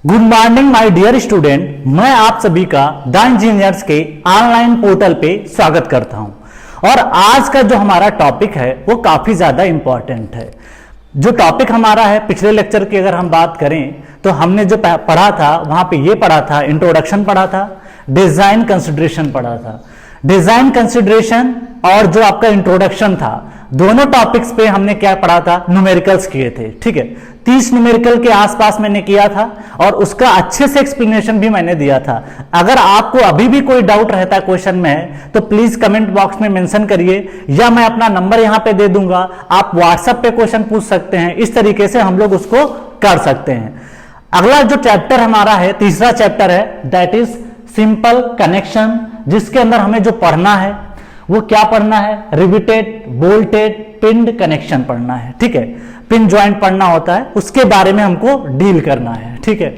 Good morning my dear student, मैं आप सभी का द इंजीनियर्स के ऑनलाइन पोर्टल पे स्वागत करता हूं। और आज का जो हमारा टॉपिक है वो काफी ज्यादा इंपॉर्टेंट है। जो टॉपिक हमारा है, पिछले लेक्चर की अगर हम बात करें तो हमने जो पढ़ा था वहां पे ये पढ़ा था, इंट्रोडक्शन पढ़ा था, डिजाइन कंसिडरेशन पढ़ा था। डिजाइन कंसिडरेशन और जो आपका इंट्रोडक्शन था, दोनों टॉपिक्स पे हमने क्या पढ़ा था, न्यूमेरिकल्स किए थे। ठीक है, 30 न्यूमेरिकल के आसपास मैंने किया था और उसका अच्छे से एक्सप्लेनेशन भी मैंने दिया था। अगर आपको अभी भी कोई डाउट रहता है क्वेश्चन में तो प्लीज कमेंट बॉक्स में मेंशन करिए, या मैं अपना नंबर यहां पे दे दूंगा, आप व्हाट्सएप पे क्वेश्चन पूछ सकते हैं। इस तरीके से हम लोग उसको कर सकते हैं। अगला जो चैप्टर हमारा है, तीसरा चैप्टर है, दैट इज सिंपल कनेक्शन, जिसके अंदर हमें जो पढ़ना है वो क्या पढ़ना है, रिविटेड, बोल्टेड, पिन्ड कनेक्शन पढ़ना है। ठीक है, पिन ज्वाइंट पढ़ना होता है, उसके बारे में हमको डील करना है। ठीक है,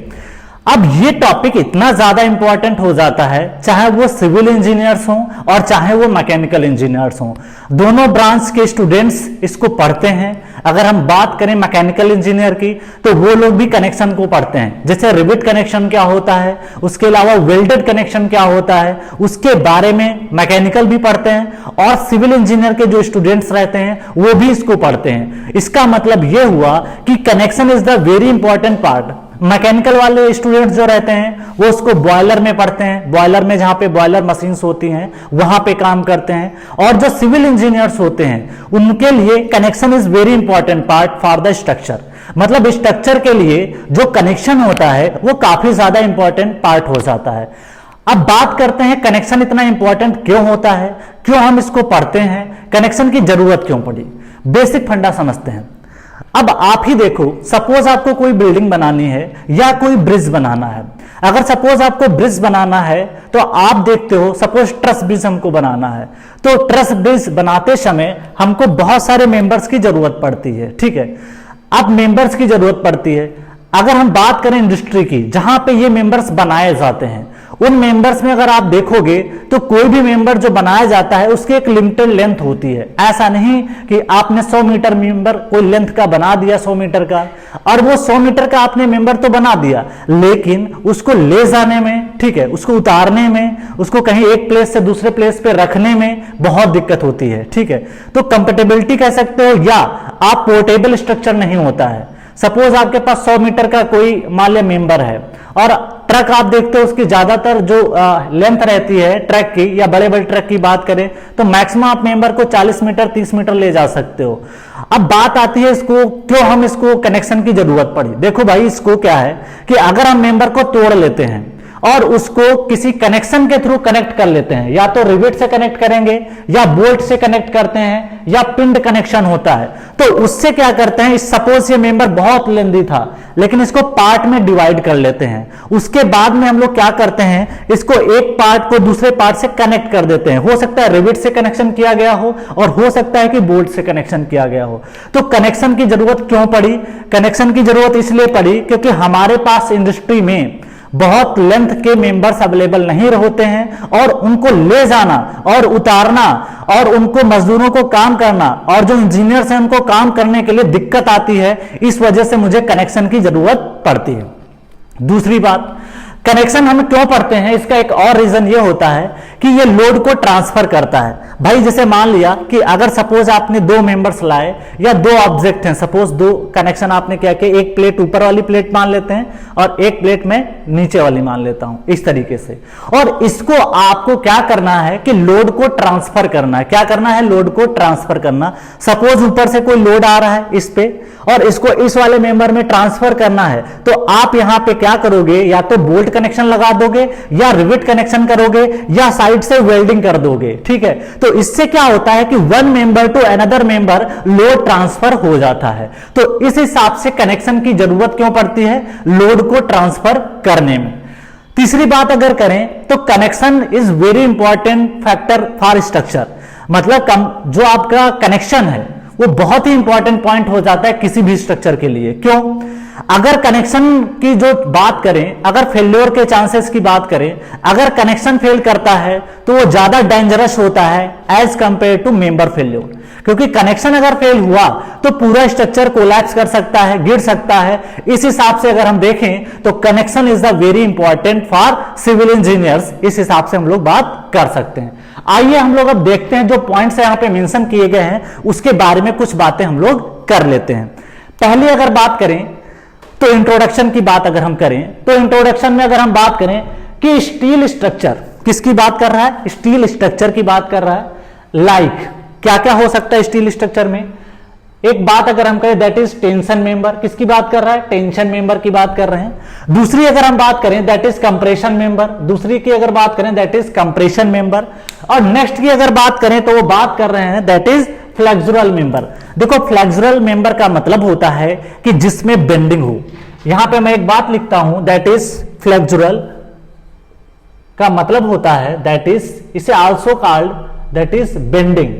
अब ये टॉपिक इतना ज्यादा इंपॉर्टेंट हो जाता है, चाहे वो सिविल इंजीनियर्स हों और चाहे वो मैकेनिकल इंजीनियर्स हों, दोनों ब्रांच के स्टूडेंट्स इसको पढ़ते हैं। अगर हम बात करें मैकेनिकल इंजीनियर की तो वो लोग भी कनेक्शन को पढ़ते हैं, जैसे रिविट कनेक्शन क्या होता है, उसके अलावा वेल्डेड कनेक्शन क्या होता है, उसके बारे में मैकेनिकल भी पढ़ते हैं और सिविल इंजीनियर के जो स्टूडेंट्स रहते हैं वो भी इसको पढ़ते हैं। इसका मतलब ये हुआ कि connection is the very important part. Mechanical वाले स्टूडेंट्स जो रहते हैं वो उसको बॉयलर में पढ़ते हैं, बॉयलर में जहां पे बॉयलर मशीन्स होती हैं वहां पे काम करते हैं। और जो सिविल इंजीनियर्स होते हैं उनके लिए connection is very important part for the structure. मतलब स्ट्रक्चर के लिए जो कनेक्शन होता है वो काफी ज्यादा इंपॉर्टेंट पार्ट हो जाता है। अब बात करते हैं कनेक्शन इतना इंपॉर्टेंट क्यों होता है, क्यों हम इसको पढ़ते हैं, कनेक्शन की जरूरत क्यों पड़ी। बेसिक फंडा समझते हैं। अब आप ही देखो, सपोज आपको कोई बिल्डिंग बनानी है या कोई ब्रिज बनाना है। अगर सपोज आपको ब्रिज बनाना है तो आप देखते हो, सपोज ट्रस ब्रिज हमको बनाना है, तो ट्रस ब्रिज बनाते समय हमको बहुत सारे मेंबर्स की जरूरत पड़ती है। ठीक है, अब मेंबर्स की जरूरत पड़ती है। अगर हम बात करें इंडस्ट्री की, जहां पे ये मेंबर्स बनाए जाते हैं, उन मेंबर्स में अगर आप देखोगे तो कोई भी मेंबर जो बनाया जाता है उसकी एक लिमिटेड लेंथ होती है। ऐसा नहीं कि आपने 100 मीटर मेंबर कोई लेंथ का बना दिया, 100 मीटर का, और वो 100 मीटर का आपने मेंबर तो बना दिया, लेकिन उसको ले जाने में, ठीक है, उसको उतारने में, उसको कहीं एक प्लेस से दूसरे प्लेस पे रखने में बहुत दिक्कत होती है। ठीक है, तो कंपेटेबिलिटी कह सकते हो, या आप पोर्टेबल स्ट्रक्चर नहीं होता है। सपोज आपके पास 100 मीटर का कोई मान लिया मेंबर है और ट्रक आप देखते हो उसकी ज्यादातर जो लेंथ रहती है ट्रक की, या बड़े बड़े ट्रक की बात करें तो मैक्सिमम आप मेंबर को 40 मीटर 30 मीटर ले जा सकते हो। अब बात आती है इसको क्यों हम इसको कनेक्शन की जरूरत पड़ी। देखो भाई, इसको क्या है कि अगर हम मेंबर को तोड़ लेते हैं और उसको किसी कनेक्शन के थ्रू कनेक्ट कर लेते हैं, या तो रिवेट से कनेक्ट करेंगे या बोल्ट से कनेक्ट करते हैं या पिंड कनेक्शन होता है, तो उससे क्या करते हैं, सपोज ये मेंबर बहुत लेंदी था लेकिन इसको पार्ट में डिवाइड कर लेते हैं। उसके बाद में हम लोग क्या करते हैं, इसको एक पार्ट को दूसरे पार्ट से कनेक्ट कर देते हैं। हो सकता है रिवेट से कनेक्शन किया गया हो और हो सकता है कि बोल्ट से कनेक्शन किया गया हो। तो कनेक्शन की जरूरत क्यों पड़ी? कनेक्शन की जरूरत इसलिए पड़ी क्योंकि हमारे पास इंडस्ट्री में बहुत लेंथ के मेंबर्स अवेलेबल नहीं होते हैं और उनको ले जाना और उतारना और उनको मजदूरों को काम करना और जो इंजीनियर्स हैं उनको काम करने के लिए दिक्कत आती है। इस वजह से मुझे कनेक्शन की जरूरत पड़ती है। दूसरी बात, कनेक्शन हम क्यों पढ़ते हैं, इसका एक और रीजन ये होता है कि ये लोड को ट्रांसफर करता है। भाई जैसे मान लिया कि अगर सपोज आपने 2 मेंबर्स लाए या 2 ऑब्जेक्ट हैं, सपोज 2 कनेक्शन आपने क्या किया, एक प्लेट ऊपर वाली प्लेट मान लेते हैं और एक प्लेट में नीचे वाली मान लेता हूं, इस तरीके से। और इसको आपको क्या करना है कि लोड को ट्रांसफर करना है। क्या करना है? लोड को ट्रांसफर करना। सपोज ऊपर से कोई लोड आ रहा है इस पे और इसको इस वाले मेंबर में ट्रांसफर करना है, तो आप यहां पे क्या करोगे, या तो बोल्ट कनेक्शन लगा दोगे या रिवेट कनेक्शन करोगे या साइड से वेल्डिंग कर दोगे। ठीक है, तो इससे क्या होता है कि one member to another member load transfer हो जाता है। तो इस हिसाब से कनेक्शन की जरूरत क्यों पड़ती है? लोड को ट्रांसफर करने में। तीसरी बात अगर करें तो connection is very important factor for structure. मतलब जो आपका कनेक्शन है वो बहुत ही इंपॉर्टेंट पॉइंट हो जाता है किसी भी स्ट्रक्चर के लिए। क्यों? अगर कनेक्शन की जो बात करें, अगर फेल्योर के चांसेस की बात करें, अगर कनेक्शन फेल करता है तो वो ज्यादा डेंजरस होता है as compare to member failure. क्योंकि कनेक्शन अगर फेल हुआ तो पूरा स्ट्रक्चर कोलैप्स कर सकता है, गिर सकता है। इस हिसाब से अगर हम देखें तो connection is the very important for civil engineers, इस हिसाब से हम लोग बात कर सकते हैं। आइए हम लोग अब देखते हैं जो पॉइंट्स यहां पे मेंशन किए गए हैं उसके बारे में कुछ बातें हम लोग कर लेते हैं। पहले अगर बात करें तो इंट्रोडक्शन की बात अगर हम करें तो इंट्रोडक्शन में अगर हम बात करें कि स्टील स्ट्रक्चर किसकी बात कर रहा है, स्टील स्ट्रक्चर की बात कर रहा है। लाइक क्या क्या हो सकता है स्टील स्ट्रक्चर में, एक बात अगर हम करें दैट इज टेंशन मेंबर, किसकी बात कर रहा है, टेंशन मेंबर की बात कर रहे हैं। दूसरी अगर हम बात करें दैट इज कंप्रेशन मेंबर, दूसरी की अगर बात करें दैट इज कंप्रेशन मेंबर। और नेक्स्ट की अगर बात करें तो वो बात कर रहे हैं दैट इज फ्लेक्सुरल मेंबर। देखो फ्लेक्सुरल मेंबर का मतलब होता है कि जिसमें बेंडिंग हो। यहां पे मैं एक बात लिखता हूं दैट इज फ्लेक्सुरल का मतलब होता है दैट इज, इसे also called that is bending.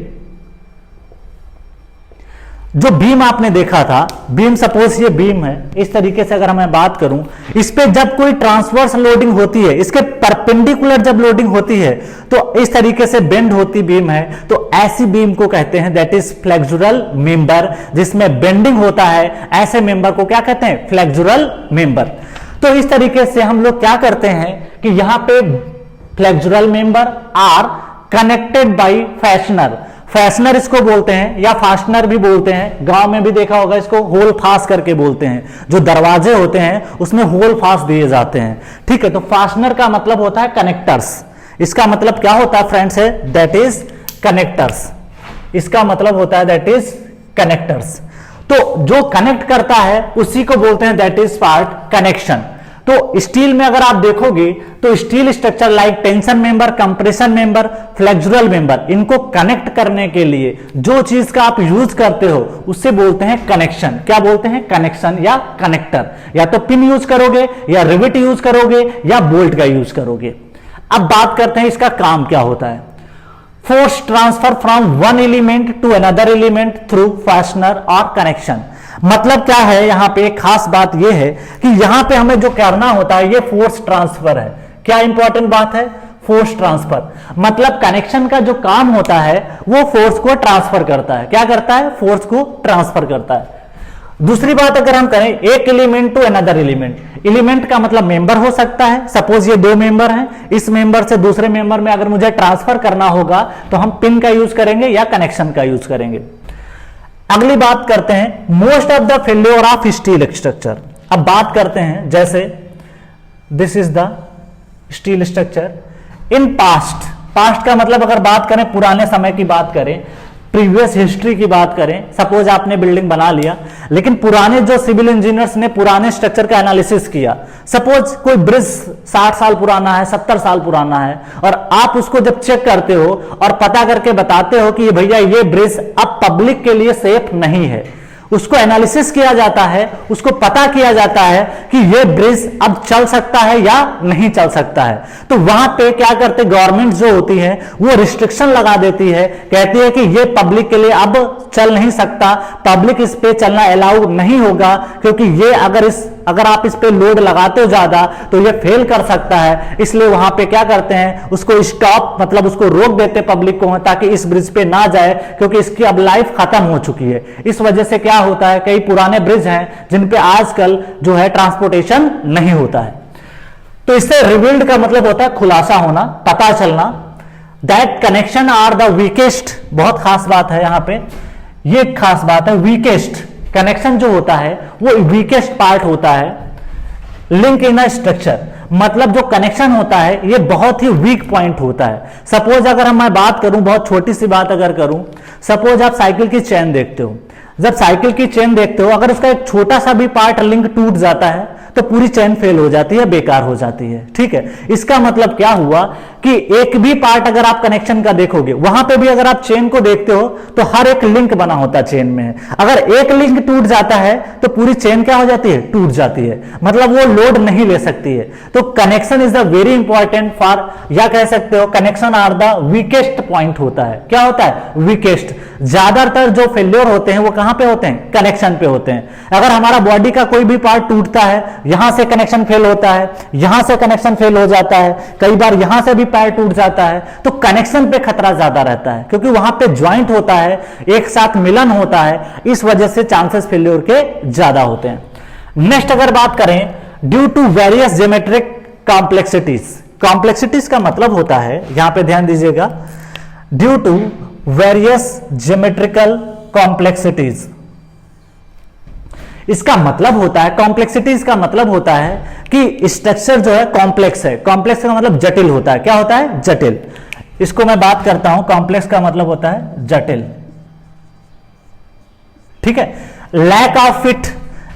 जो बीम आपने देखा था, बीम सपोज ये बीम है, इस तरीके से अगर मैं बात करूं, इस पे जब कोई ट्रांसवर्स लोडिंग होती है, इसके परपेंडिकुलर जब लोडिंग होती है तो इस तरीके से बेंड होती बीम है, तो ऐसी बीम को कहते हैं दैट इज फ्लेक्सुरल मेंबर। जिसमें बेंडिंग होता है ऐसे मेंबर को क्या कहते हैं, फ्लेक्सुरल मेंबर। तो इस तरीके से हम लोग क्या करते हैं कि यहां पे flexural member are connected by fastener, fastener इसको बोलते हैं या फास्टनर भी बोलते हैं, गांव में भी देखा होगा इसको होल फास करके बोलते हैं। जो दरवाजे होते हैं उसमें होल फास दिए जाते हैं, ठीक है। तो फास्टनर का मतलब होता है कनेक्टर्स, इसका मतलब क्या होता है फ्रेंड्स है दैट इज कनेक्टर्स, इसका मतलब होता है दैट इज कनेक्टर्स। तो जो कनेक्ट करता है उसी को बोलते हैं दैट इज पार्ट कनेक्शन। तो स्टील में अगर आप देखोगे तो steel structure like tension member, compression member, flexural member, इनको कनेक्ट करने के लिए जो चीज का आप यूज करते हो उससे बोलते हैं कनेक्शन। क्या बोलते हैं, कनेक्शन या कनेक्टर। या तो पिन यूज करोगे या रिवेट यूज करोगे या बोल्ट का यूज करोगे। अब बात करते हैं इसका काम क्या होता है। Force transfer from one element to another element through fastener और कनेक्शन। मतलब क्या है, यहां पे एक खास बात यह है कि यहां पे हमें जो करना होता है ये फोर्स ट्रांसफर है। क्या इंपॉर्टेंट बात है, फोर्स ट्रांसफर। मतलब कनेक्शन का जो काम होता है वो फोर्स को ट्रांसफर करता है। क्या करता है, फोर्स को ट्रांसफर करता है। दूसरी बात अगर हम करें एक element to another element, element का मतलब मेंबर हो सकता है। सपोज ये दो मेंबर हैं, इस मेंबर से दूसरे मेंबर में अगर मुझे ट्रांसफर करना होगा तो हम पिन का यूज करेंगे या कनेक्शन का यूज करेंगे। अगली बात करते हैं most of the failure of steel structure. अब बात करते हैं जैसे this is the steel structure in past. Past का मतलब अगर बात करें पुराने समय की बात करें, प्रीवियस हिस्ट्री की बात करें, सपोज आपने बिल्डिंग बना लिया लेकिन पुराने जो सिविल इंजीनियर्स ने पुराने स्ट्रक्चर का एनालिसिस किया, सपोज कोई ब्रिज 60 साल पुराना है, 70 साल पुराना है, और आप उसको जब चेक करते हो और पता करके बताते हो कि ये भैया ये ब्रिज अब पब्लिक के लिए सेफ नहीं है, उसको एनालिसिस किया जाता है, उसको पता किया जाता है कि ये ब्रिज अब चल सकता है या नहीं चल सकता है। तो वहां पे क्या करते, गवर्नमेंट जो होती है वो रिस्ट्रिक्शन लगा देती है, कहती है कि ये पब्लिक के लिए अब चल नहीं सकता, पब्लिक इस पे चलना अलाउ नहीं होगा, क्योंकि ये अगर आप इस पे लोड लगाते हो ज्यादा तो ये फेल कर सकता है। इसलिए वहां पे क्या करते हैं, उसको स्टॉप मतलब उसको रोक देते पब्लिक को, ताकि इस ब्रिज पे ना जाए, क्योंकि इसकी अब लाइफ खत्म हो चुकी है। इस वजह से क्या होता है, कई पुराने ब्रिज हैं जिन पे आजकल जो है ट्रांसपोर्टेशन नहीं होता है। तो इससे रिबिल्ड का मतलब होता है खुलासा होना, पता चलना। That connection are the weakest, बहुत खास बात है यहां पे, ये खास बात है, वीकेस्ट कनेक्शन जो होता है वो वीकेस्ट पार्ट होता है लिंक इन अ स्ट्रक्चर। मतलब जो कनेक्शन होता है ये बहुत ही वीक पॉइंट होता है। सपोज अगर मैं बात करूं, बहुत छोटी सी बात अगर करूं, सपोज आप साइकिल की चेन देखते हो, जब साइकिल की चेन देखते हो अगर उसका एक छोटा सा भी पार्ट लिंक टूट जाता है तो पूरी चेन फेल हो जाती है, बेकार हो जाती है, ठीक है। इसका मतलब क्या हुआ कि एक भी पार्ट अगर आप कनेक्शन का देखोगे, वहां पे भी अगर आप चेन को देखते हो तो हर एक लिंक बना होता है चेन में। अगर एक लिंक टूट जाता है तो पूरी चेन क्या हो जाती है, टूट जाती है, मतलब वो लोड नहीं ले सकती है। तो connection is the very important for, या कह सकते हो connection are the weakest point होता है। क्या होता है, वीकेस्ट। ज्यादातर जो फेल्योर होते हैं वो कहां कहां पे होते हैं, कनेक्शन पे होते हैं। अगर हमारा बॉडी का कोई भी पार्ट टूटता है, यहां से कनेक्शन फेल होता है, यहां से कनेक्शन फेल हो जाता है, कई बार यहां से भी पैर टूट जाता है, तो कनेक्शन पे खतरा ज्यादा रहता है क्योंकि वहां पे ज्वाइंट होता है, एक साथ मिलन होता है, इस वजह से चांसेस फेल्योर के ज्यादा होते हैं। नेक्स्ट अगर बात करें, due to various geometric complexities. Complexities का मतलब होता है, यहां पे ध्यान दीजिएगा, due to various geometrical complexities. इसका मतलब होता है, कॉम्प्लेक्सिटीज का मतलब होता है कि स्ट्रक्चर जो है कॉम्प्लेक्स है। कॉम्प्लेक्स का मतलब जटिल होता है। क्या होता है, जटिल। इसको मैं बात करता हूं, कॉम्प्लेक्स का मतलब होता है जटिल, ठीक है। Lack of fit,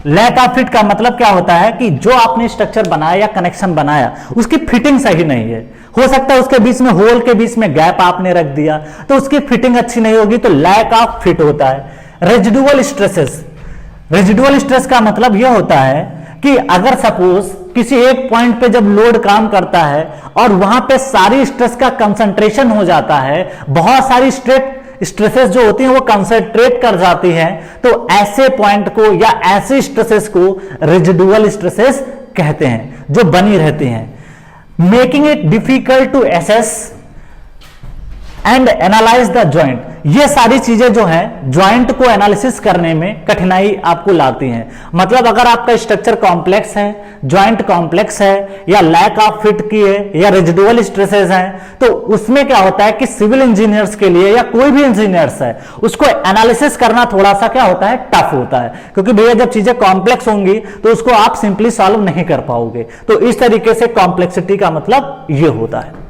lack of fit का मतलब क्या होता है कि जो आपने स्ट्रक्चर बनाया या कनेक्शन बनाया उसकी फिटिंग सही नहीं है। हो सकता है उसके बीच में होल के बीच में गैप आपने रख दिया तो उसकी फिटिंग अच्छी नहीं होगी, तो लैक ऑफ फिट होता है। रेजिडुअल स्ट्रेसेस, रेजिडुअल स्ट्रेस का मतलब यह होता है कि अगर सपोज किसी एक पॉइंट पे जब लोड काम करता है और वहां पे सारी स्ट्रेस का कंसंट्रेशन हो जाता है, बहुत सारी स्ट्रेसेस जो होती हैं वो कंसंट्रेट कर जाती हैं, तो ऐसे पॉइंट को या ऐसे स्ट्रेसेस को रेजिडुअल स्ट्रेसेस कहते हैं जो बनी रहती हैं। Making it difficult to assess and analyze the joint. ये सारी चीजें जो हैं ज्वाइंट को एनालिसिस करने में कठिनाई आपको लाती हैं। मतलब अगर आपका स्ट्रक्चर कॉम्प्लेक्स है, ज्वाइंट कॉम्प्लेक्स है, या लैक ऑफ फिट की है, या रेजिडुअल स्ट्रेसेस हैं, तो उसमें क्या होता है कि सिविल इंजीनियर्स के लिए या कोई भी इंजीनियर्स है उसको एनालिसिस करना थोड़ा सा क्या होता है, टफ होता है। क्योंकि भैया जब चीजें कॉम्प्लेक्स होंगी तो उसको आप सिंपली सॉल्व नहीं कर पाओगे। तो इस तरीके से कॉम्प्लेक्सिटी का मतलब ये होता है।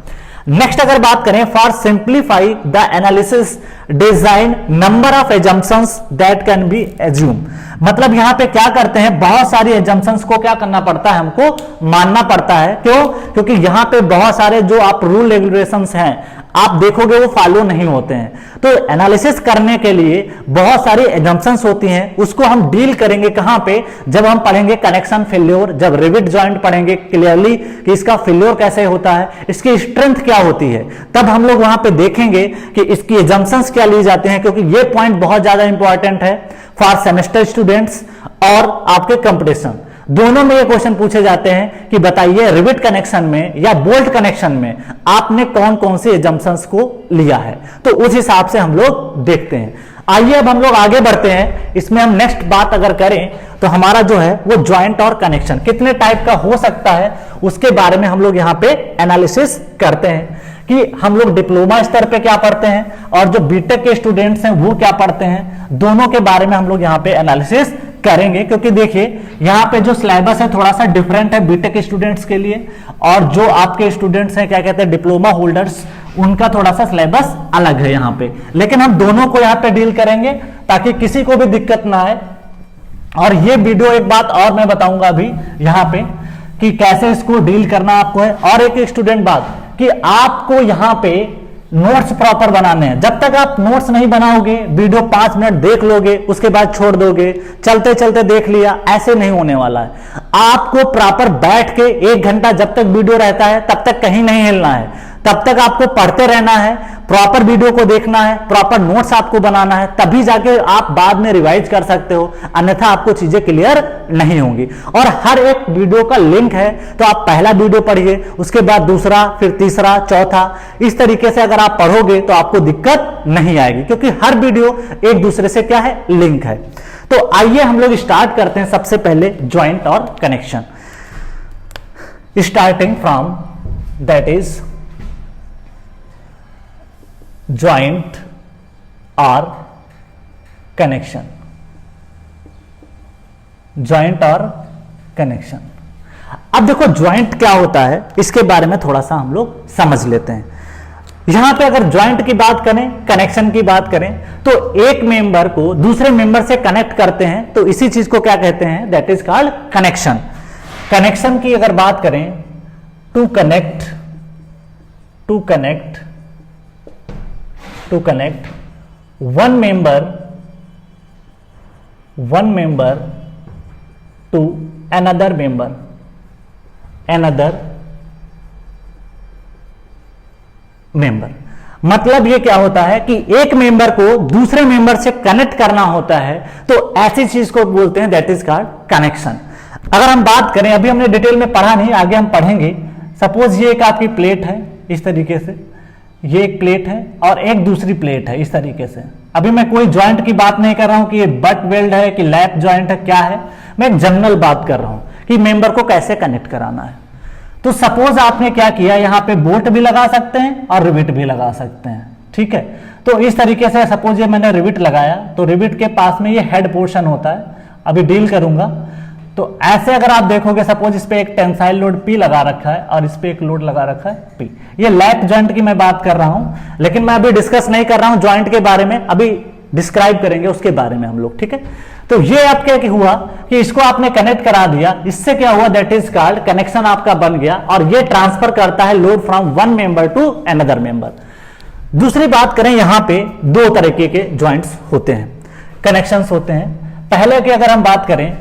नेक्स्ट अगर बात करें, for simplify the analysis design number of assumptions that can be assume. मतलब यहां पे क्या करते हैं, बहुत सारी एजम्पशंस को क्या करना पड़ता है, हमको मानना पड़ता है। क्यों? क्योंकि यहां पे बहुत सारे जो आप रूल रेगुलेशंस हैं आप देखोगे वो फॉलो नहीं होते हैं। तो एनालिसिस करने के लिए बहुत सारी एजम्पशंस होती हैं, उसको हम डील करेंगे कहां पे, जब हम पढ़ेंगे कनेक्शन फेल्योर, जब रिविट जॉइंट पढ़ेंगे क्लियरली कि इसका फेल्योर कैसे होता है, इसकी स्ट्रेंथ क्या होती है, तब हम लोग वहां पे देखेंगे कि इसकी एजम्पशंस क्या ली जाती हैं। क्योंकि ये पॉइंट बहुत ज्यादा इंपॉर्टेंट है फॉर सेमेस्टर स्टूडेंट्स और आपके कंपटीशन दोनों में ये क्वेश्चन पूछे जाते हैं कि बताइए रिविट कनेक्शन में या बोल्ट कनेक्शन में आपने कौन कौन सी एजम्पशंस को लिया है, तो उस हिसाब से हम लोग देखते हैं। आइए अब हम लोग आगे बढ़ते हैं। इसमें हम नेक्स्ट बात अगर करें तो हमारा जो है वो ज्वाइंट और कनेक्शन कितने टाइप का हो सकता है उसके बारे में हम लोग यहाँ पे एनालिसिस करते हैं कि हम लोग डिप्लोमा स्तर पे क्या पढ़ते हैं और जो बीटेक के स्टूडेंट्स हैं वो क्या पढ़ते हैं, दोनों के बारे में हम लोग यहाँ पे एनालिसिस करेंगे। क्योंकि देखिए यहाँ पे जो सिलेबस है थोड़ा सा डिफरेंट है बीटेक स्टूडेंट्स के लिए, और जो आपके स्टूडेंट्स हैं क्या कहते हैं डिप्लोमा होल्डर्स, उनका थोड़ा सा सिलेबस अलग है यहाँ पे। लेकिन हम दोनों को यहाँ पे डील करेंगे ताकि किसी को भी दिक्कत ना आए। और ये वीडियो एक बात और मैं बताऊंगा अभी यहाँ पे कि कैसे इसको डील करना आपको है। और एक स्टूडेंट बात कि आपको यहाँ पे नोट्स प्रॉपर बनाने हैं। जब तक आप नोट्स नहीं बनाओगे, वीडियो 5 मिनट देख लोगे उसके बाद छोड़ दोगे, चलते चलते देख लिया, ऐसे नहीं होने वाला है। आपको प्रॉपर बैठ के 1 घंटा जब तक वीडियो रहता है तब तक कहीं नहीं हिलना है, तब तक आपको पढ़ते रहना है, प्रॉपर वीडियो को देखना है, प्रॉपर नोट्स आपको बनाना है, तभी जाके आप बाद में रिवाइज कर सकते हो, अन्यथा आपको चीजें क्लियर नहीं होंगी। और हर एक वीडियो का लिंक है, तो आप पहला वीडियो पढ़िए, उसके बाद दूसरा, फिर तीसरा, चौथा, इस तरीके से अगर आप पढ़ोगे तो आपको दिक्कत नहीं आएगी, क्योंकि हर वीडियो एक दूसरे से क्या है, लिंक है। तो आइए हम लोग स्टार्ट करते हैं सबसे पहले ज्वाइंट और connection, starting from that is joint और कनेक्शन। ज्वाइंट और कनेक्शन, अब देखो ज्वाइंट क्या होता है इसके बारे में थोड़ा सा हम लोग समझ लेते हैं। यहां पे अगर ज्वाइंट की बात करें, कनेक्शन की बात करें, तो एक मेंबर को दूसरे मेंबर से कनेक्ट करते हैं, तो इसी चीज को क्या कहते हैं, that is called connection. Connection की अगर बात करें, to connect one member to another member मतलब ये क्या होता है कि एक मेंबर को दूसरे मेंबर से कनेक्ट करना होता है, तो ऐसी चीज को बोलते हैं दैट इज कॉल्ड कनेक्शन। अगर हम बात करें, अभी हमने डिटेल में पढ़ा नहीं, आगे हम पढ़ेंगे। सपोज ये एक आपकी प्लेट है इस तरीके से, ये एक प्लेट है और एक दूसरी प्लेट है इस तरीके से। अभी मैं कोई ज्वाइंट की बात नहीं कर रहा हूं कि ये बट वेल्ड है कि लैप ज्वाइंट है, क्या है, मैं एक जनरल बात कर रहा हूं कि मेंबर को कैसे कनेक्ट कराना है। तो सपोज आपने क्या किया, यहां पे बोल्ट भी लगा सकते हैं और रिविट भी लगा सकते हैं, ठीक है। तो इस तरीके से सपोज ये मैंने रिविट लगाया, तो रिविट के पास में ये हेड पोर्शन होता है, अभी डील करूंगा। तो ऐसे अगर आप देखोगे, सपोज इस पे एक टेंसाइल लोड P लगा रखा है और इस पे एक लोड लगा रखा है P। ये लैप जॉइंट की मैं बात कर रहा हूं, लेकिन मैं अभी डिस्कस नहीं कर रहा हूं जॉइंट के बारे में, अभी डिस्क्राइब करेंगे उसके बारे में हम लोग, ठीक है। तो ये अब क्या हुआ कि इसको आपने कनेक्ट करा दिया, इससे क्या हुआ, दैट इज कॉल्ड कनेक्शन आपका बन गया, और ये ट्रांसफर करता है load from one member to another member. दूसरी बात करें, यहां पे दो तरीके के ज्वाइंट्स होते हैं, कनेक्शंस होते हैं। पहले की अगर हम बात करें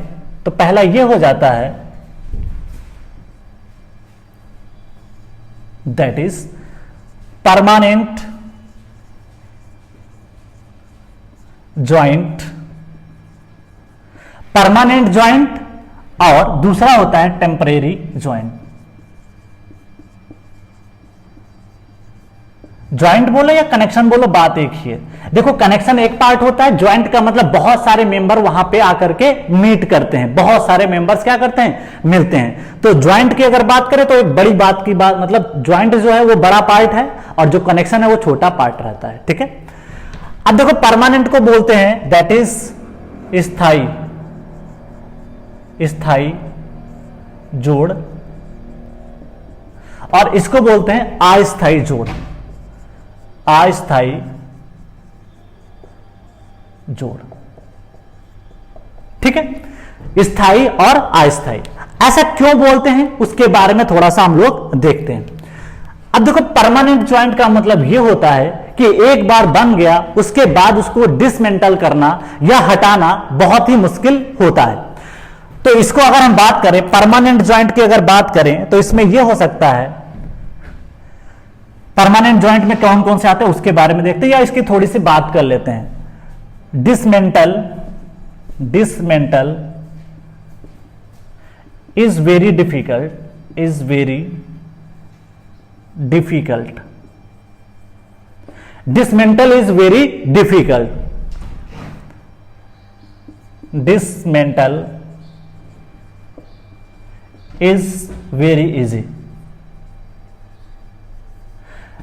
तो पहला ये हो जाता है that is permanent joint, permanent joint, और दूसरा होता है टेम्परेरी ज्वाइंट। ज्वाइंट बोलो या कनेक्शन बोलो, बात एक ही है। देखो, कनेक्शन एक पार्ट होता है, ज्वाइंट का मतलब बहुत सारे मेंबर वहां पे आकर के मीट करते हैं, बहुत सारे मेंबर्स क्या करते हैं, मिलते हैं। तो ज्वाइंट की अगर बात करें तो एक बड़ी बात की बात, मतलब ज्वाइंट जो है वो बड़ा पार्ट है और जो कनेक्शन है वो छोटा पार्ट रहता है, ठीक है। अब देखो, परमानेंट को बोलते हैं दैट इज स्थायी, स्थायी जोड़, और इसको बोलते हैं अस्थायी जोड़, अस्थायी जोड़, ठीक है। स्थायी और अस्थायी, ऐसा क्यों बोलते हैं उसके बारे में थोड़ा सा हम लोग देखते हैं। अब देखो, परमानेंट ज्वाइंट का मतलब यह होता है कि एक बार बन गया उसके बाद उसको डिसमेंटल करना या हटाना बहुत ही मुश्किल होता है। तो इसको अगर हम बात करें, परमानेंट ज्वाइंट की अगर बात करें, तो इसमें यह हो सकता है, परमानेंट ज्वाइंट में कौन कौन से आते हैं उसके बारे में देखते हैं, या इसकी थोड़ी सी बात कर लेते हैं। Dismantle, dismantle is very difficult, is very difficult, dismantle is very difficult, dismantle is very easy.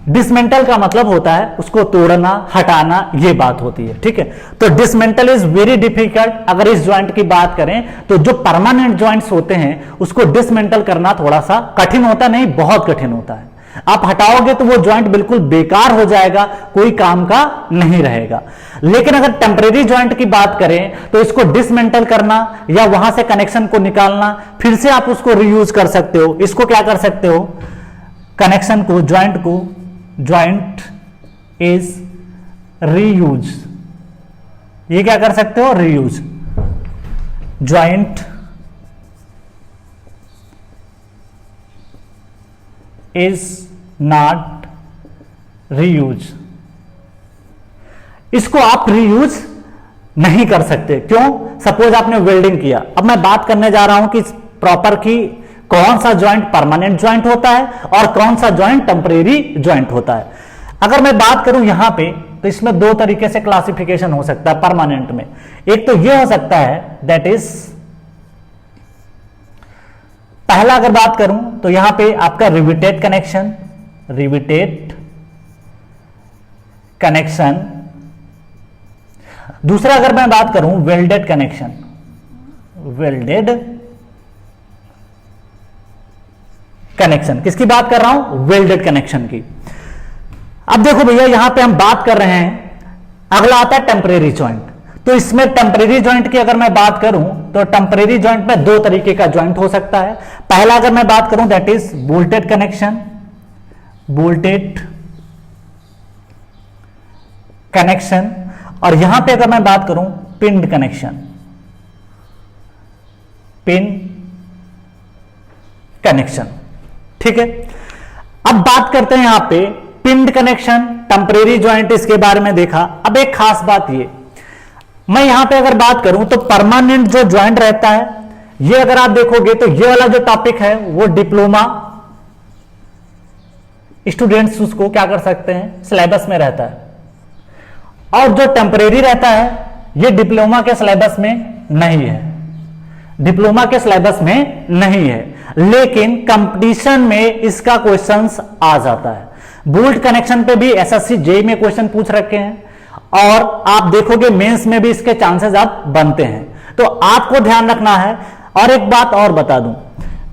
Dismantle का मतलब होता है उसको तोड़ना, हटाना, ये बात होती है, ठीक है। तो डिसमेंटल इज वेरी डिफिकल्ट। अगर इस ज्वाइंट की बात करें तो जो परमानेंट ज्वाइंट्स होते हैं उसको डिसमेंटल करना थोड़ा सा कठिन होता नहीं, बहुत कठिन होता है। आप हटाओगे तो वो ज्वाइंट बिल्कुल बेकार हो जाएगा, कोई काम का नहीं रहेगा। लेकिन अगर टेम्परेरी ज्वाइंट की बात करें तो इसको डिसमेंटल करना या वहां से कनेक्शन को निकालना, फिर से आप उसको रीयूज कर सकते हो। इसको क्या कर सकते हो, कनेक्शन को, ज्वाइंट को, ज्वाइंट इज रीयूज, ये क्या कर सकते हो, reuse. Joint is not reuse, इसको आप रीयूज नहीं कर सकते। क्यों? सपोज आपने वेल्डिंग किया, अब मैं बात करने जा रहा हूं कि प्रॉपर की कौन सा ज्वाइंट परमानेंट ज्वाइंट होता है और कौन सा ज्वाइंट टेम्परेरी ज्वाइंट होता है। अगर मैं बात करूं यहां पे, तो इसमें दो तरीके से क्लासिफिकेशन हो सकता है परमानेंट में। एक तो यह हो सकता है दैट इज, पहला अगर बात करूं तो यहां पे आपका रिविटेड कनेक्शन, रिविटेड कनेक्शन। दूसरा अगर मैं बात करूं वेल्डेड कनेक्शन, वेल्डेड कनेक्शन। किसकी बात कर रहा हूं? वेल्डेड कनेक्शन की। अब देखो भैया, यहां पे हम बात कर रहे हैं, अगला आता है टेम्परेरी ज्वाइंट। तो इसमें टेम्परेरी ज्वाइंट की अगर मैं बात करूं तो टेम्परेरी ज्वाइंट में दो तरीके का ज्वाइंट हो सकता है। पहला अगर मैं बात करूं that is bolted connection, bolted connection. और यहां पे अगर मैं बात करूं पिन्ड कनेक्शन, पिन कनेक्शन, ठीक है। अब बात करते हैं यहां पे पिन्ड कनेक्शन टेम्परेरी ज्वाइंट इसके बारे में देखा। अब एक खास बात ये, मैं यहां पे अगर बात करूं तो परमानेंट जो ज्वाइंट रहता है, ये अगर आप देखोगे तो ये वाला जो टॉपिक है वो डिप्लोमा स्टूडेंट्स उसको क्या कर सकते हैं, सिलेबस में रहता है। और जो टेम्परेरी रहता है ये डिप्लोमा के सिलेबस में नहीं है, डिप्लोमा के सिलेबस में नहीं है, लेकिन कंपटीशन में इसका क्वेश्चंस आ जाता है। बोल्ट कनेक्शन पे भी एसएससी जेईई में क्वेश्चन पूछ रखे हैं और आप देखोगे मेंस में भी इसके चांसेस आप बनते हैं, तो आपको ध्यान रखना है। और एक बात और बता दूं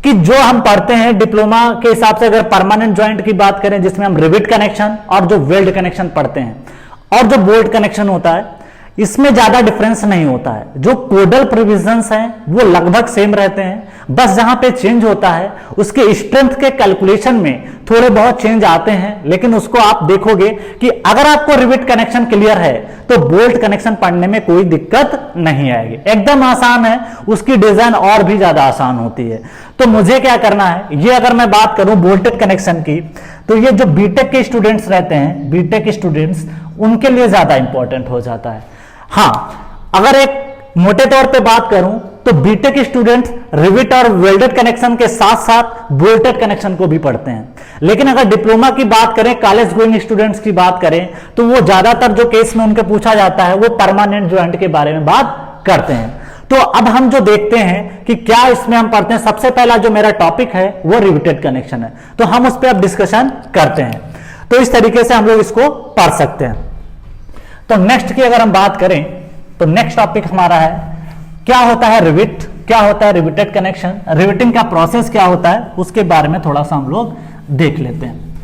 कि जो हम पढ़ते हैं डिप्लोमा के हिसाब से, अगर परमानेंट ज्वाइंट की बात करें जिसमें हम रिविट कनेक्शन और जो वेल्ड कनेक्शन पढ़ते हैं और जो बोल्ट कनेक्शन होता है, इसमें ज्यादा डिफरेंस नहीं होता है। जो कोडल प्रोविजंस हैं वो लगभग सेम रहते हैं, बस जहां पे चेंज होता है उसके स्ट्रेंथ के कैलकुलेशन में थोड़े बहुत चेंज आते हैं। लेकिन उसको आप देखोगे कि अगर आपको रिविट कनेक्शन क्लियर है तो बोल्ट कनेक्शन पढ़ने में कोई दिक्कत नहीं आएगी, एकदम आसान है, उसकी डिजाइन और भी ज्यादा आसान होती है। तो मुझे क्या करना है, ये अगर मैं बात करूं बोल्टेड कनेक्शन की, तो ये जो बीटेक के स्टूडेंट्स रहते हैं, बीटेक स्टूडेंट्स, उनके लिए ज्यादा इंपॉर्टेंट हो जाता है। हां, अगर एक मोटे तौर पे बात करूं तो बीटेक स्टूडेंट्स रिविट और वेल्डेड कनेक्शन के साथ साथ बोल्टेड कनेक्शन को भी पढ़ते हैं। लेकिन अगर डिप्लोमा की बात करें, कॉलेज गोइंग स्टूडेंट्स की बात करें, तो वो ज्यादातर जो केस में उनके पूछा जाता है वो परमानेंट ज्वाइंट के बारे में बात करते हैं। तो अब हम जो देखते हैं कि क्या इसमें हम पढ़ते हैं, सबसे पहला जो मेरा टॉपिक है वो रिविटेड कनेक्शन है, तो हम उस पर अब डिस्कशन करते हैं। तो इस तरीके से हम लोग इसको पढ़ सकते हैं। तो नेक्स्ट की अगर हम बात करें तो नेक्स्ट टॉपिक हमारा है क्या होता है रिविट, क्या होता है रिविटेड कनेक्शन, रिविटिंग का प्रोसेस क्या होता है, उसके बारे में थोड़ा सा हम लोग देख लेते हैं।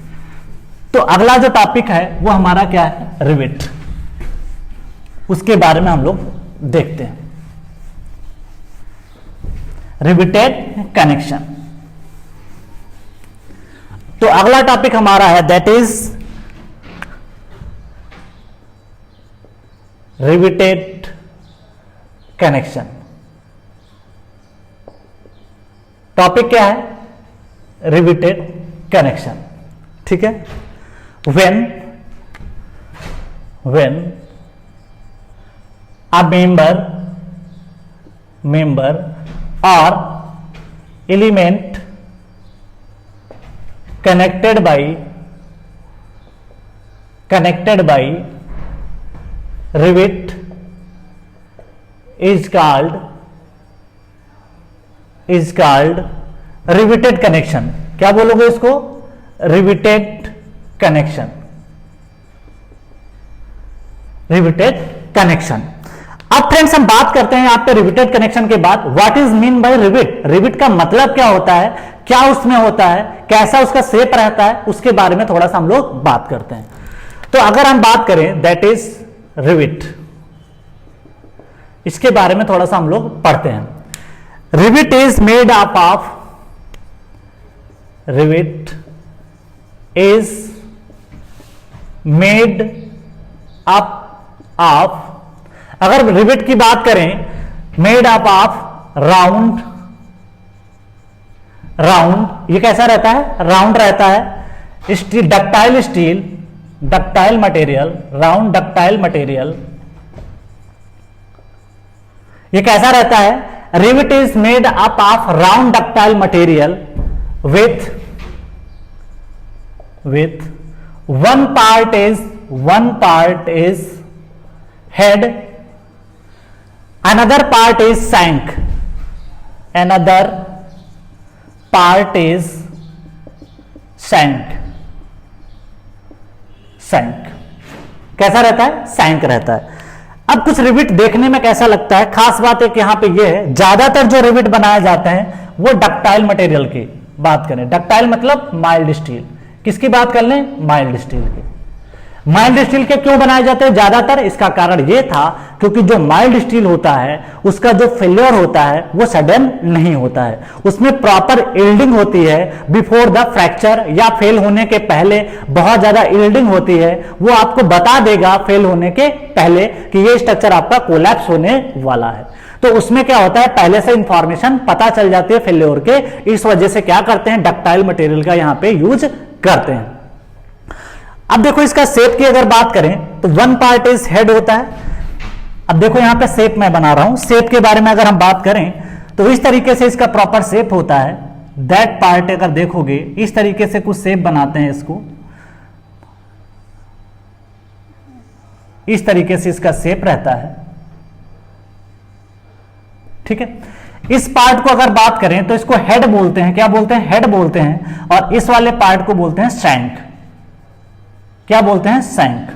तो अगला जो टॉपिक है वो हमारा क्या है, रिविट, उसके बारे में हम लोग देखते हैं। रिविटेड कनेक्शन, तो अगला टॉपिक हमारा है that is riveted connection. Topic क्या है, रिविटेड कनेक्शन, ठीक है। when a member or element connected by rivet is called riveted connection। क्या बोलोगे इसको, रिविटेड कनेक्शन, रिविटेड कनेक्शन। अब फ्रेंड्स हम बात करते हैं यहाँ पे रिविटेड कनेक्शन के बाद what is mean by rivet, rivet का मतलब क्या होता है, क्या उसमें होता है, कैसा उसका शेप रहता है, उसके बारे में थोड़ा सा हम लोग बात करते हैं। तो अगर हम बात करें दैट इज रिविट, इसके बारे में थोड़ा सा हम लोग पढ़ते हैं। Rivet is made up of, rivet is made up of, अगर रिविट की बात करें, मेड अप ऑफ राउंड, ये कैसा रहता है, राउंड रहता है, steel, ductile steel, ductile material, round ductile material, ये कैसा रहता है, rivet is made up of round ductile material with one part is head, another part is shank, another part is shank। कैसा रहता है, सैंक रहता है। अब कुछ रिविट देखने में कैसा लगता है, खास बात एक यहां पे ये है, ज्यादातर जो रिविट बनाए जाते हैं वो डक्टाइल मटेरियल की बात करें, डक्टाइल मतलब माइल्ड स्टील, किसकी बात कर लें, माइल्ड स्टील की। माइल्ड स्टील के क्यों बनाए जाते हैं ज्यादातर, इसका कारण यह था क्योंकि जो माइल्ड स्टील होता है उसका जो फेल्योर होता है वो सडन नहीं होता है, उसमें प्रॉपर इल्डिंग होती है बिफोर द फ्रैक्चर, या फेल होने के पहले बहुत ज्यादा इल्डिंग होती है, वो आपको बता देगा फेल होने के पहले कि ये स्ट्रक्चर आपका कोलैप्स होने वाला है। तो उसमें क्या होता है, पहले से इंफॉर्मेशन पता चल जाती है फेल्योर के, इस वजह से क्या करते हैं, डक्टाइल मटेरियल का यहां पे यूज करते हैं। अब देखो इसका शेप की अगर बात करें तो वन पार्ट इज हेड होता है। अब देखो यहां पे शेप मैं बना रहा हूं, शेप के बारे में अगर हम बात करें तो इस तरीके से इसका प्रॉपर शेप होता है। दैट पार्ट अगर देखोगे इस तरीके से कुछ शेप बनाते हैं इसको, इस तरीके से इसका शेप रहता है, ठीक है। इस पार्ट को अगर बात करें तो इसको हेड बोलते हैं, क्या बोलते हैं, हेड बोलते हैं। और इस वाले पार्ट को बोलते हैं शैंक, क्या बोलते हैं, शैंक।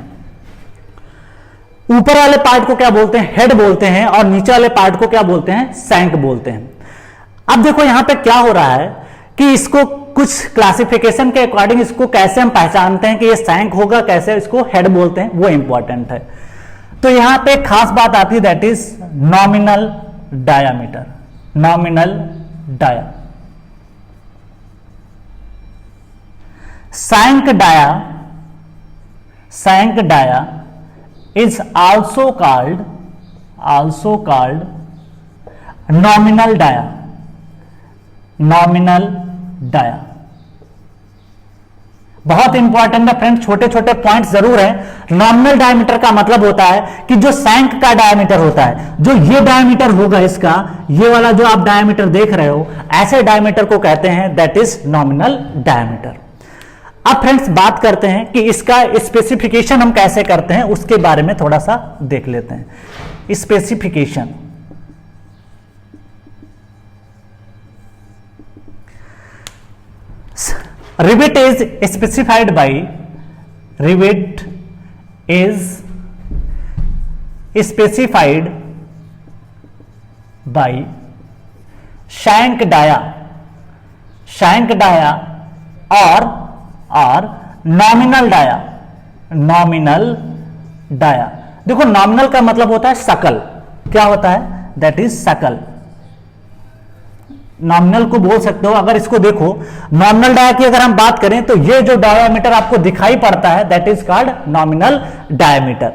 ऊपर वाले पार्ट को क्या बोलते हैं, हेड बोलते हैं, और नीचे वाले पार्ट को क्या बोलते हैं, शैंक बोलते हैं। अब देखो यहां पे क्या हो रहा है कि इसको कुछ क्लासिफिकेशन के अकॉर्डिंग इसको कैसे हम पहचानते हैं कि ये शैंक होगा, कैसे इसको हेड बोलते हैं, वो इंपॉर्टेंट है। तो यहां पे खास बात आती है, that is nominal diameter, nominal dia. Shank dia is also called nominal dia, nominal dia। बहुत इंपॉर्टेंट है फ्रेंड, छोटे छोटे पॉइंट्स जरूर है। नॉमिनल डायमीटर का मतलब होता है कि जो शैंक का डायमीटर होता है, जो ये डायमीटर होगा इसका, ये वाला जो आप डायमीटर देख रहे हो, ऐसे डायमीटर को कहते हैं दैट इज नॉमिनल डायमीटर। अब फ्रेंड्स बात करते हैं कि इसका स्पेसिफिकेशन हम कैसे करते हैं, उसके बारे में थोड़ा सा देख लेते हैं। Specification, rivet is specified by, rivet is specified by shank dia, shank dia और नॉमिनल डाया, नॉमिनल डाया। देखो नॉमिनल का मतलब होता है सकल, क्या होता है, दैट इज सकल। नॉमिनल को बोल सकते हो। अगर इसको देखो नॉमिनल डाया की अगर हम बात करें तो ये जो डायामीटर आपको दिखाई पड़ता है that is called nominal diameter.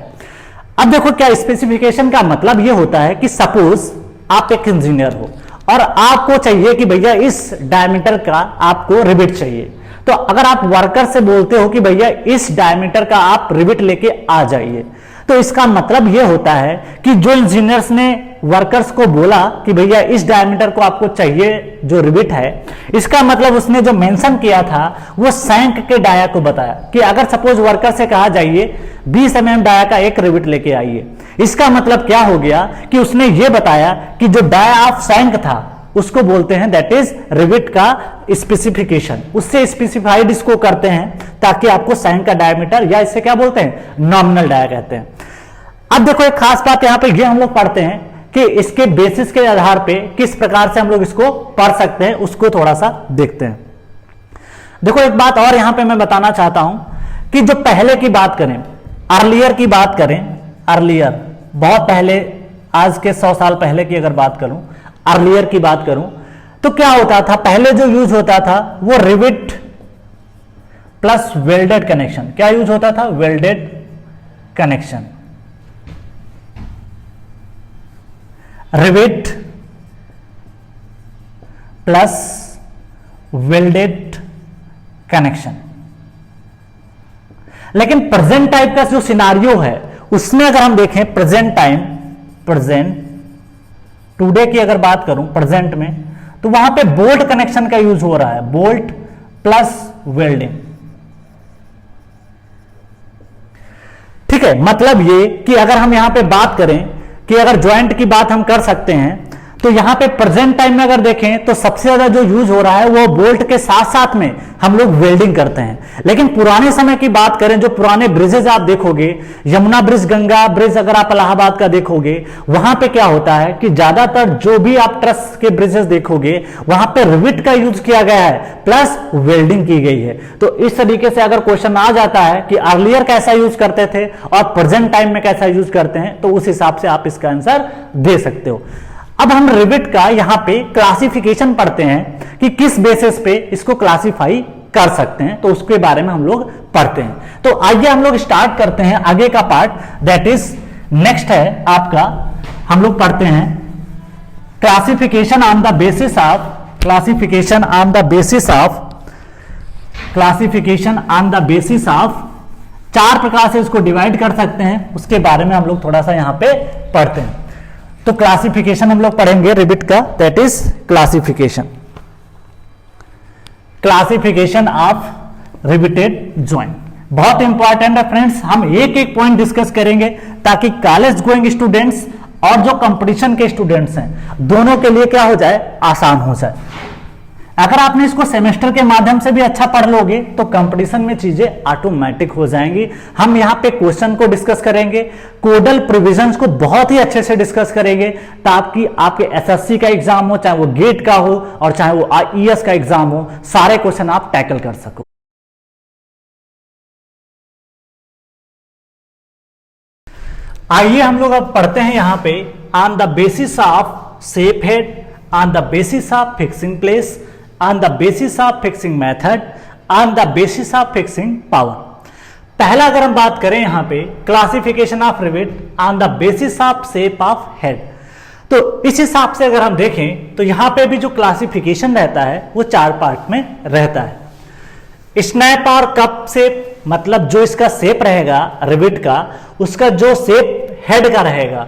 अब देखो क्या स्पेसिफिकेशन का मतलब ये होता है कि सपोज आप एक इंजीनियर हो और आपको चाहिए कि भैया इस डायामीटर का आपको रिवेट चाहिए, तो अगर आप वर्कर से बोलते हो कि भैया इस डायमीटर का आप रिवेट लेके आ जाइए, तो इसका मतलब यह होता है कि जो इंजीनियर्स ने वर्कर्स को बोला कि भैया इस डायमीटर को आपको चाहिए जो रिवेट है, इसका मतलब उसने जो मेंशन किया था वो शैंक के डाया को बताया कि अगर सपोज वर्कर से कहा जाइए 20 mm डाया का एक रिवेट लेके आइए, इसका मतलब क्या हो गया कि उसने ये बताया कि जो डाया ऑफ शैंक था उसको बोलते हैं दैट इज रिवेट का स्पेसिफिकेशन। उससे स्पेसिफाइड इसको करते हैं ताकि आपको शैंक का डायमीटर, या इससे क्या बोलते हैं, नॉमिनल डाया कहते हैं। अब देखो एक खास बात यहां पे ये हम लोग पढ़ते हैं कि इसके बेसिस के आधार पे किस प्रकार से हम लोग इसको पढ़ सकते हैं, उसको थोड़ा सा देखते हैं। देखो एक बात और यहां पे मैं बताना चाहता हूं कि जो पहले की बात करें, अर्लियर की बात करें, अर्लियर बहुत पहले, आज के 100 साल पहले की अगर बात करूं, अर्लियर की बात करूं, तो क्या होता था, पहले जो यूज होता था वो रिवेट प्लस वेल्डेड कनेक्शन। क्या यूज होता था, welded connection. Rivet plus welded connection. लेकिन प्रेजेंट टाइप का जो सिनारियो है उसमें अगर हम देखें, प्रेजेंट टाइम, प्रेजेंट टुडे की अगर बात करूं प्रेजेंट में, तो वहां पे बोल्ट कनेक्शन का यूज हो रहा है, बोल्ट प्लस वेल्डिंग। ठीक है, मतलब ये कि अगर हम यहां पे बात करें कि अगर ज्वाइंट की बात हम कर सकते हैं, तो यहां पे प्रेजेंट टाइम में अगर देखें तो सबसे ज्यादा जो यूज हो रहा है वो बोल्ट के साथ साथ में हम लोग वेल्डिंग करते हैं। लेकिन पुराने समय की बात करें, जो पुराने ब्रिजेज आप देखोगे, यमुना ब्रिज, गंगा ब्रिज, अगर आप इलाहाबाद का देखोगे, वहां पे क्या होता है कि ज्यादातर जो भी आप ट्रस के ब्रिजेस देखोगे वहां पे रिवेट का यूज किया गया है प्लस वेल्डिंग की गई है। तो इस तरीके से अगर क्वेश्चन आ जाता है कि अर्लियर कैसा यूज करते थे और प्रेजेंट टाइम में कैसा यूज करते हैं, तो उस हिसाब से आप इसका आंसर दे सकते हो। अब हम रिवेट का यहां पे क्लासिफिकेशन पढ़ते हैं कि किस बेसिस पे इसको क्लासिफाई कर सकते हैं, तो उसके बारे में हम लोग पढ़ते हैं। तो आइए हम लोग स्टार्ट करते हैं आगे का पार्ट, दैट इज नेक्स्ट है आपका, हम लोग पढ़ते हैं classification on the basis of, classification on the basis of, classification on the basis of 4 प्रकार से इसको डिवाइड कर सकते हैं, उसके बारे में हम लोग थोड़ा सा यहां पे पढ़ते हैं। तो क्लासिफिकेशन हम लोग पढ़ेंगे रिविट का, that is classification, classification of riveted joint. बहुत इंपॉर्टेंट है फ्रेंड्स, हम एक एक पॉइंट डिस्कस करेंगे ताकि कॉलेज गोइंग स्टूडेंट्स और जो कंपटीशन के स्टूडेंट्स हैं दोनों के लिए क्या हो जाए, आसान हो जाए। अगर आपने इसको सेमेस्टर के माध्यम से भी अच्छा पढ़ लोगे तो कंपटीशन में चीजें ऑटोमेटिक हो जाएंगी। हम यहाँ पे क्वेश्चन को डिस्कस करेंगे, कोडल प्रोविजंस को बहुत ही अच्छे से डिस्कस करेंगे ताकि आपके एसएससी का एग्जाम हो, चाहे वो गेट का हो और चाहे वो आईईएस का एग्जाम हो, सारे क्वेश्चन आप टैकल कर सको। आइए हम लोग अब पढ़ते हैं यहां पे, on the basis of shape head, on the basis of fixing place, on the basis of fixing method, on the basis of fixing power. पहला अगर हम बात करें यहां पे classification of rivet on the basis of shape of head, तो इस हिसाब से अगर हम देखें तो यहां पे भी जो क्लासिफिकेशन रहता है वो 4 पार्ट में रहता है। स्नैप और कप शेप, मतलब जो इसका शेप रहेगा रिविट का, उसका जो शेप हेड का रहेगा,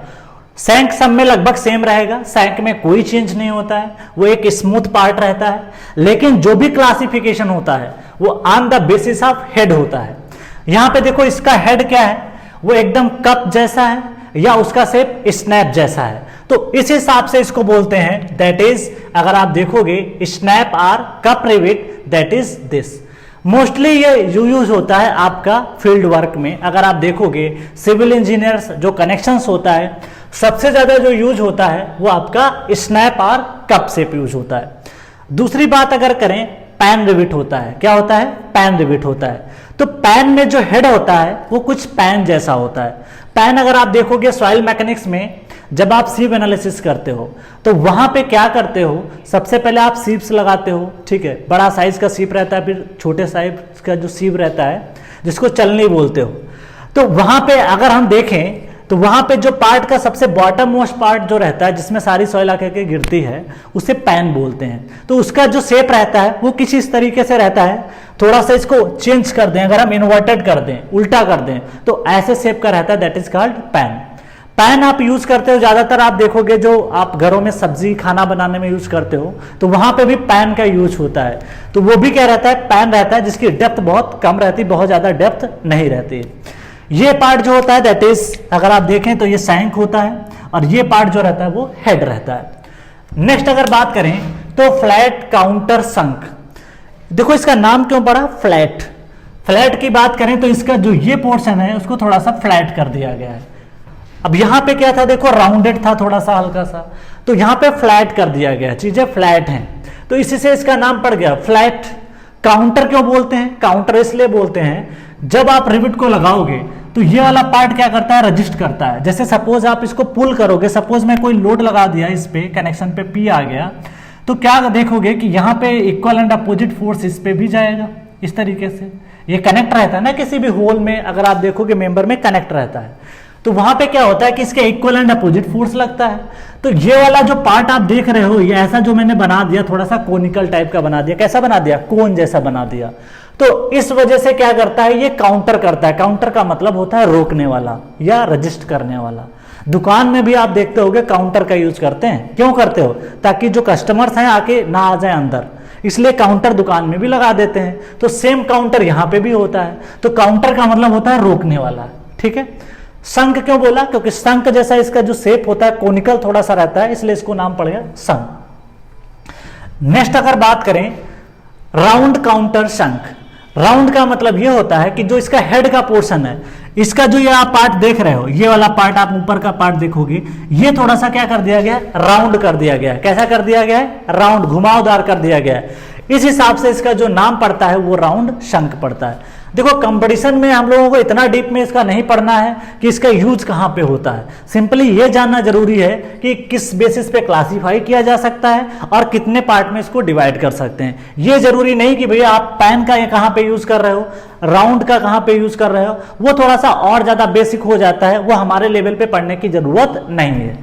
सैंक सब में लगभग सेम रहेगा, सैंक में कोई चेंज नहीं होता है, वो एक स्मूथ पार्ट रहता है। लेकिन जो भी क्लासिफिकेशन होता है वो on the basis of head होता है। यहां पे देखो इसका हेड क्या है, वो एकदम कप जैसा है या उसका शेप स्नैप जैसा है, तो इस हिसाब से इसको बोलते हैं दैट इज, अगर आप देखोगे स्नैप और cup rivet, that is this. Mostly ये यूज होता है आपका फील्ड वर्क में। अगर आप देखोगे सिविल इंजीनियर्स जो कनेक्शंस होता है, सबसे ज्यादा जो यूज होता है वो आपका स्नैप और कप शेप यूज होता है। दूसरी बात अगर करें, पैन रिविट होता है। क्या होता है? पैन रिविट होता है। तो पैन में जो हेड होता है वो कुछ पैन जैसा होता है। पैन अगर आप देखोगे सॉइल मैकेनिक्स में जब आप सीव एनालिसिस करते हो तो वहां पे क्या करते हो, सबसे पहले आप सीव्स लगाते हो, ठीक है, बड़ा साइज का सीप रहता है, फिर छोटे साइज का जो सीव रहता है जिसको चलनी बोलते हो। तो वहां पे अगर हम देखें तो वहां पे जो पार्ट का सबसे बॉटम मोस्ट पार्ट जो रहता है जिसमें सारी सॉइल आके के गिरती है उसे पैन बोलते हैं। तो उसका जो शेप रहता है वो किसी इस तरीके से रहता है। थोड़ा सा इसको चेंज कर दें, अगर हम इन्वर्टेड कर दें, उल्टा कर दें, तो ऐसे शेप का रहता है, that is called pan. Pan आप यूज करते हो ज्यादातर, आप देखोगे जो आप घरों में सब्जी खाना बनाने में यूज करते हो तो वहां पे भी पैन का यूज होता है। तो वो भी क्या रहता है, पैन रहता है, जिसकी डेप्थ बहुत कम रहती है, बहुत ज्यादा डेप्थ नहीं रहती है। ये पार्ट जो होता है दैट इज, अगर आप देखें तो ये सैंक होता है और ये पार्ट जो रहता है वो हेड रहता है। नेक्स्ट अगर बात करें तो फ्लैट काउंटर संक। देखो इसका नाम क्यों पड़ा फ्लैट। फ्लैट की बात करें तो इसका जो ये पोर्शन है उसको थोड़ा सा फ्लैट कर दिया गया है। अब यहां पे क्या था, देखो राउंडेड था थोड़ा सा हल्का सा, तो यहां पे फ्लैट कर दिया गया, चीजें फ्लैट हैं, तो इसी से इसका नाम पड़ गया फ्लैट। काउंटर क्यों बोलते हैं? काउंटर इसलिए बोलते हैं जब आप रिविट को लगाओगे तो ये वाला पार्ट क्या करता है, रजिस्ट करता है। जैसे सपोज आप इसको पुल करोगे, सपोज मैं कोई लोड लगा दिया इस पे, कनेक्शन पे पी आ गया, तो क्या देखोगे कि यहाँ पे इक्वल एंड अपोजिट फोर्स इस पे भी जाएगा। इस तरीके से ये कनेक्ट रहता है ना, किसी भी होल में अगर आप देखोगे मेंबर में कनेक्ट रहता है, तो वहां पे क्या होता है कि इसके इक्वल एंड अपोजिट फोर्स लगता है। तो ये वाला जो पार्ट आप देख रहे हो, ये ऐसा जो मैंने बना दिया, थोड़ा सा कोनिकल टाइप का बना दिया। कैसा बना दिया? कोन जैसा बना दिया। तो इस वजह से क्या करता है, ये काउंटर करता है। काउंटर का मतलब होता है रोकने वाला या रजिस्ट करने वाला। दुकान में भी आप देखते होगे काउंटर का यूज करते हैं। क्यों करते हो? ताकि जो कस्टमर्स हैं आके ना आ जाए अंदर, इसलिए काउंटर दुकान में भी लगा देते हैं। तो सेम काउंटर यहां पे भी होता है। तो काउंटर का मतलब होता है रोकने वाला, ठीक है। संक क्यों बोला? क्योंकि संक जैसा इसका जो शेप होता है कोनिकल थोड़ा सा रहता है, इसलिए इसको नाम पड़ गया संक। नेक्स्ट अगर बात करें राउंड काउंटर संक। राउंड का मतलब यह होता है कि जो इसका हेड का पोर्शन है, इसका जो ये आप पार्ट देख रहे हो, ये वाला पार्ट आप ऊपर का पार्ट देखोगे, ये थोड़ा सा क्या कर दिया गया, राउंड कर दिया गया। कैसा कर दिया गया है? राउंड, घुमावदार कर दिया गया है। इस हिसाब से इसका जो नाम पड़ता है वो राउंड शंक पड़ता है। देखो कंपटीशन में हम लोगों को इतना डीप में इसका नहीं पढ़ना है कि इसका यूज कहां पे होता है। सिंपली ये जानना जरूरी है कि किस बेसिस पे क्लासिफाई किया जा सकता है और कितने पार्ट में इसको डिवाइड कर सकते हैं। ये जरूरी नहीं कि भैया आप पैन का ये कहां पे यूज कर रहे हो, राउंड का कहां पे यूज कर रहे हो, वो थोड़ा सा और ज्यादा बेसिक हो जाता है, वो हमारे लेवल पे पढ़ने की जरूरत नहीं है,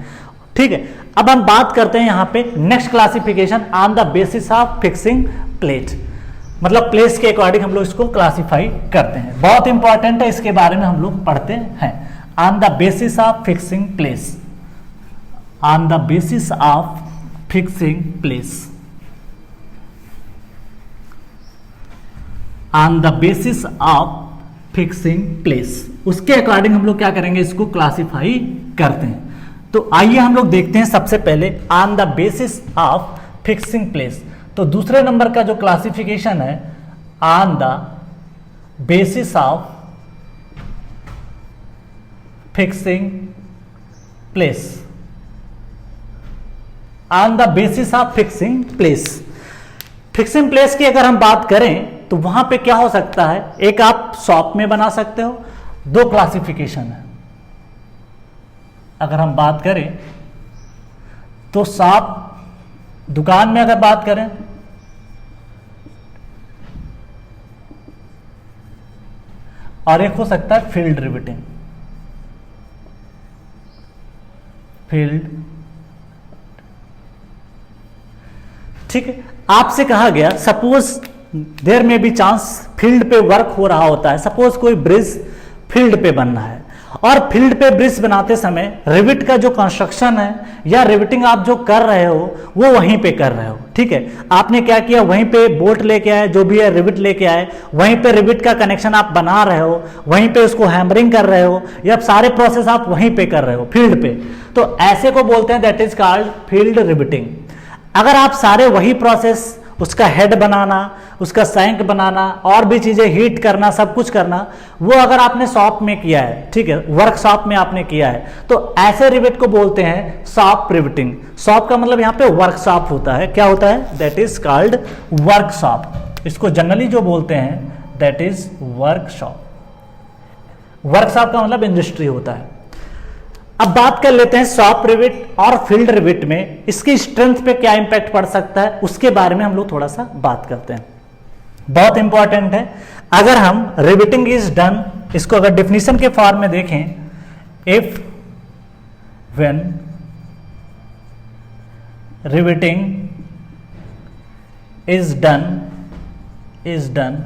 ठीक है। अब हम बात करते हैं यहां पे next classification on the basis of fixing plate. मतलब प्लेस के अकॉर्डिंग हम लोग इसको क्लासिफाई करते हैं। बहुत इंपॉर्टेंट है, इसके बारे में हम लोग पढ़ते हैं। On the basis of fixing place, on the basis of fixing place, on the basis of fixing place, उसके अकॉर्डिंग हम लोग क्या करेंगे, इसको क्लासिफाई करते हैं। तो आइए हम लोग देखते हैं सबसे पहले on the basis of fixing place. तो दूसरे नंबर का जो क्लासिफिकेशन है, on the basis of fixing place, on the basis of fixing place. Fixing place की अगर हम बात करें तो वहां पे क्या हो सकता है, एक आप शॉप में बना सकते हो, दो क्लासिफिकेशन है। अगर हम बात करें तो शॉप, दुकान में अगर बात करें और एक हो सकता है फील्ड रिविटिंग, फील्ड, ठीक है। आपसे कहा गया सपोज देयर में भी चांस फील्ड पे वर्क हो रहा होता है, सपोज कोई ब्रिज फील्ड पे बनना है और फील्ड पे ब्रिज बनाते समय रिविट का जो कंस्ट्रक्शन है या रिविटिंग आप जो कर रहे हो वो वहीं पे कर रहे हो, ठीक है। आपने क्या किया, वहीं पे बोल्ट लेके आए, जो भी है रिविट लेके आए, वहीं पे रिविट का कनेक्शन आप बना रहे हो, वहीं पे उसको हैमरिंग कर रहे हो, या सारे प्रोसेस आप वहीं पे कर रहे हो फील्ड पे, तो ऐसे को बोलते हैं that is called field riveting. अगर आप सारे वही प्रोसेस, उसका हेड बनाना, उसका सैंक बनाना और भी चीजें हीट करना, सब कुछ करना, वो अगर आपने शॉप में किया है, ठीक है, वर्कशॉप में आपने किया है, तो ऐसे रिविट को बोलते हैं शॉप रिविटिंग। शॉप का मतलब यहाँ पे वर्कशॉप होता है, क्या होता है, दैट इज कॉल्ड वर्कशॉप। इसको जनरली जो बोलते हैं दैट इज वर्कशॉप। वर्कशॉप का मतलब इंडस्ट्री होता है। अब बात कर लेते हैं शॉप रिविट और फील्ड रिविट में इसकी स्ट्रेंथ पे क्या इंपैक्ट पड़ सकता है, उसके बारे में हम लोग थोड़ा सा बात करते हैं। बहुत इंपॉर्टेंट है। अगर हम रिविटिंग इज डन, इसको अगर डिफिनीशन के फॉर्म में देखें, if when riveting is done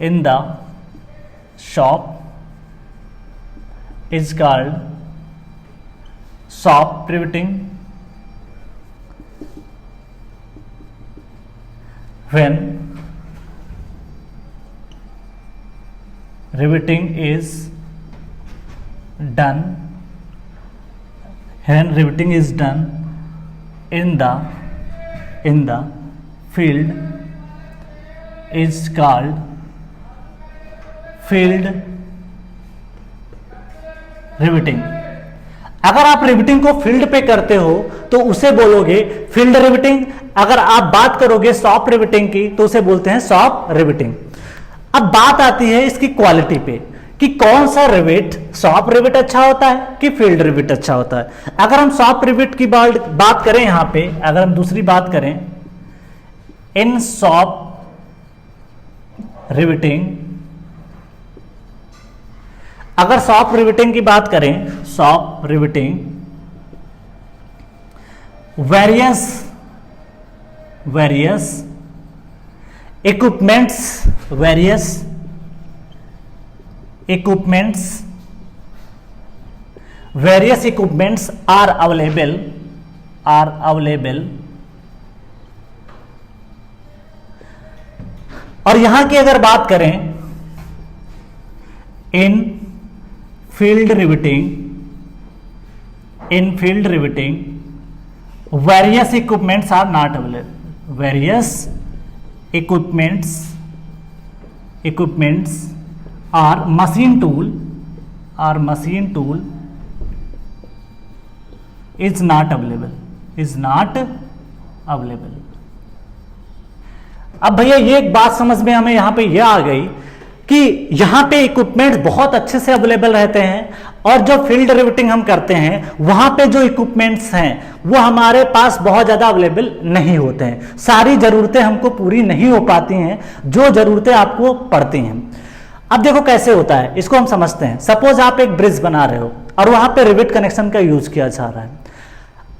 in the shop is called shop riveting. When riveting is done, in the field is called field riveting. अगर आप रिविटिंग को फील्ड पे करते हो तो उसे बोलोगे फील्ड रिविटिंग, अगर आप बात करोगे शॉप रिविटिंग की तो उसे बोलते हैं शॉप रिविटिंग। अब बात आती है इसकी क्वालिटी पे कि कौन सा रिविट, शॉप रिविट अच्छा होता है कि फील्ड रिविट अच्छा होता है। अगर हम शॉप रिविट की बात करें, यहां पे अगर हम दूसरी बात करें, इन शॉप रिविटिंग, अगर शॉप रिविटिंग की बात करें, shop riveting various equipments are available और यहां की अगर बात करें, in field riveting various equipments are not available. Various equipments are machine tool is not available. अब भैया ये एक बात समझ में हमें यहां पे यह आ गई कि यहां पे इक्विपमेंट्स बहुत अच्छे से अवेलेबल रहते हैं और जो फील्ड रिविटिंग हम करते हैं वहां पे जो इक्विपमेंट्स हैं वो हमारे पास बहुत ज्यादा अवेलेबल नहीं होते हैं। सारी जरूरतें हमको पूरी नहीं हो पाती हैं जो जरूरतें आपको पड़ती हैं। अब देखो कैसे होता है, इसको हम समझते हैं। सपोज आप एक ब्रिज बना रहे हो और वहां पे रिविट कनेक्शन का यूज किया जा रहा है।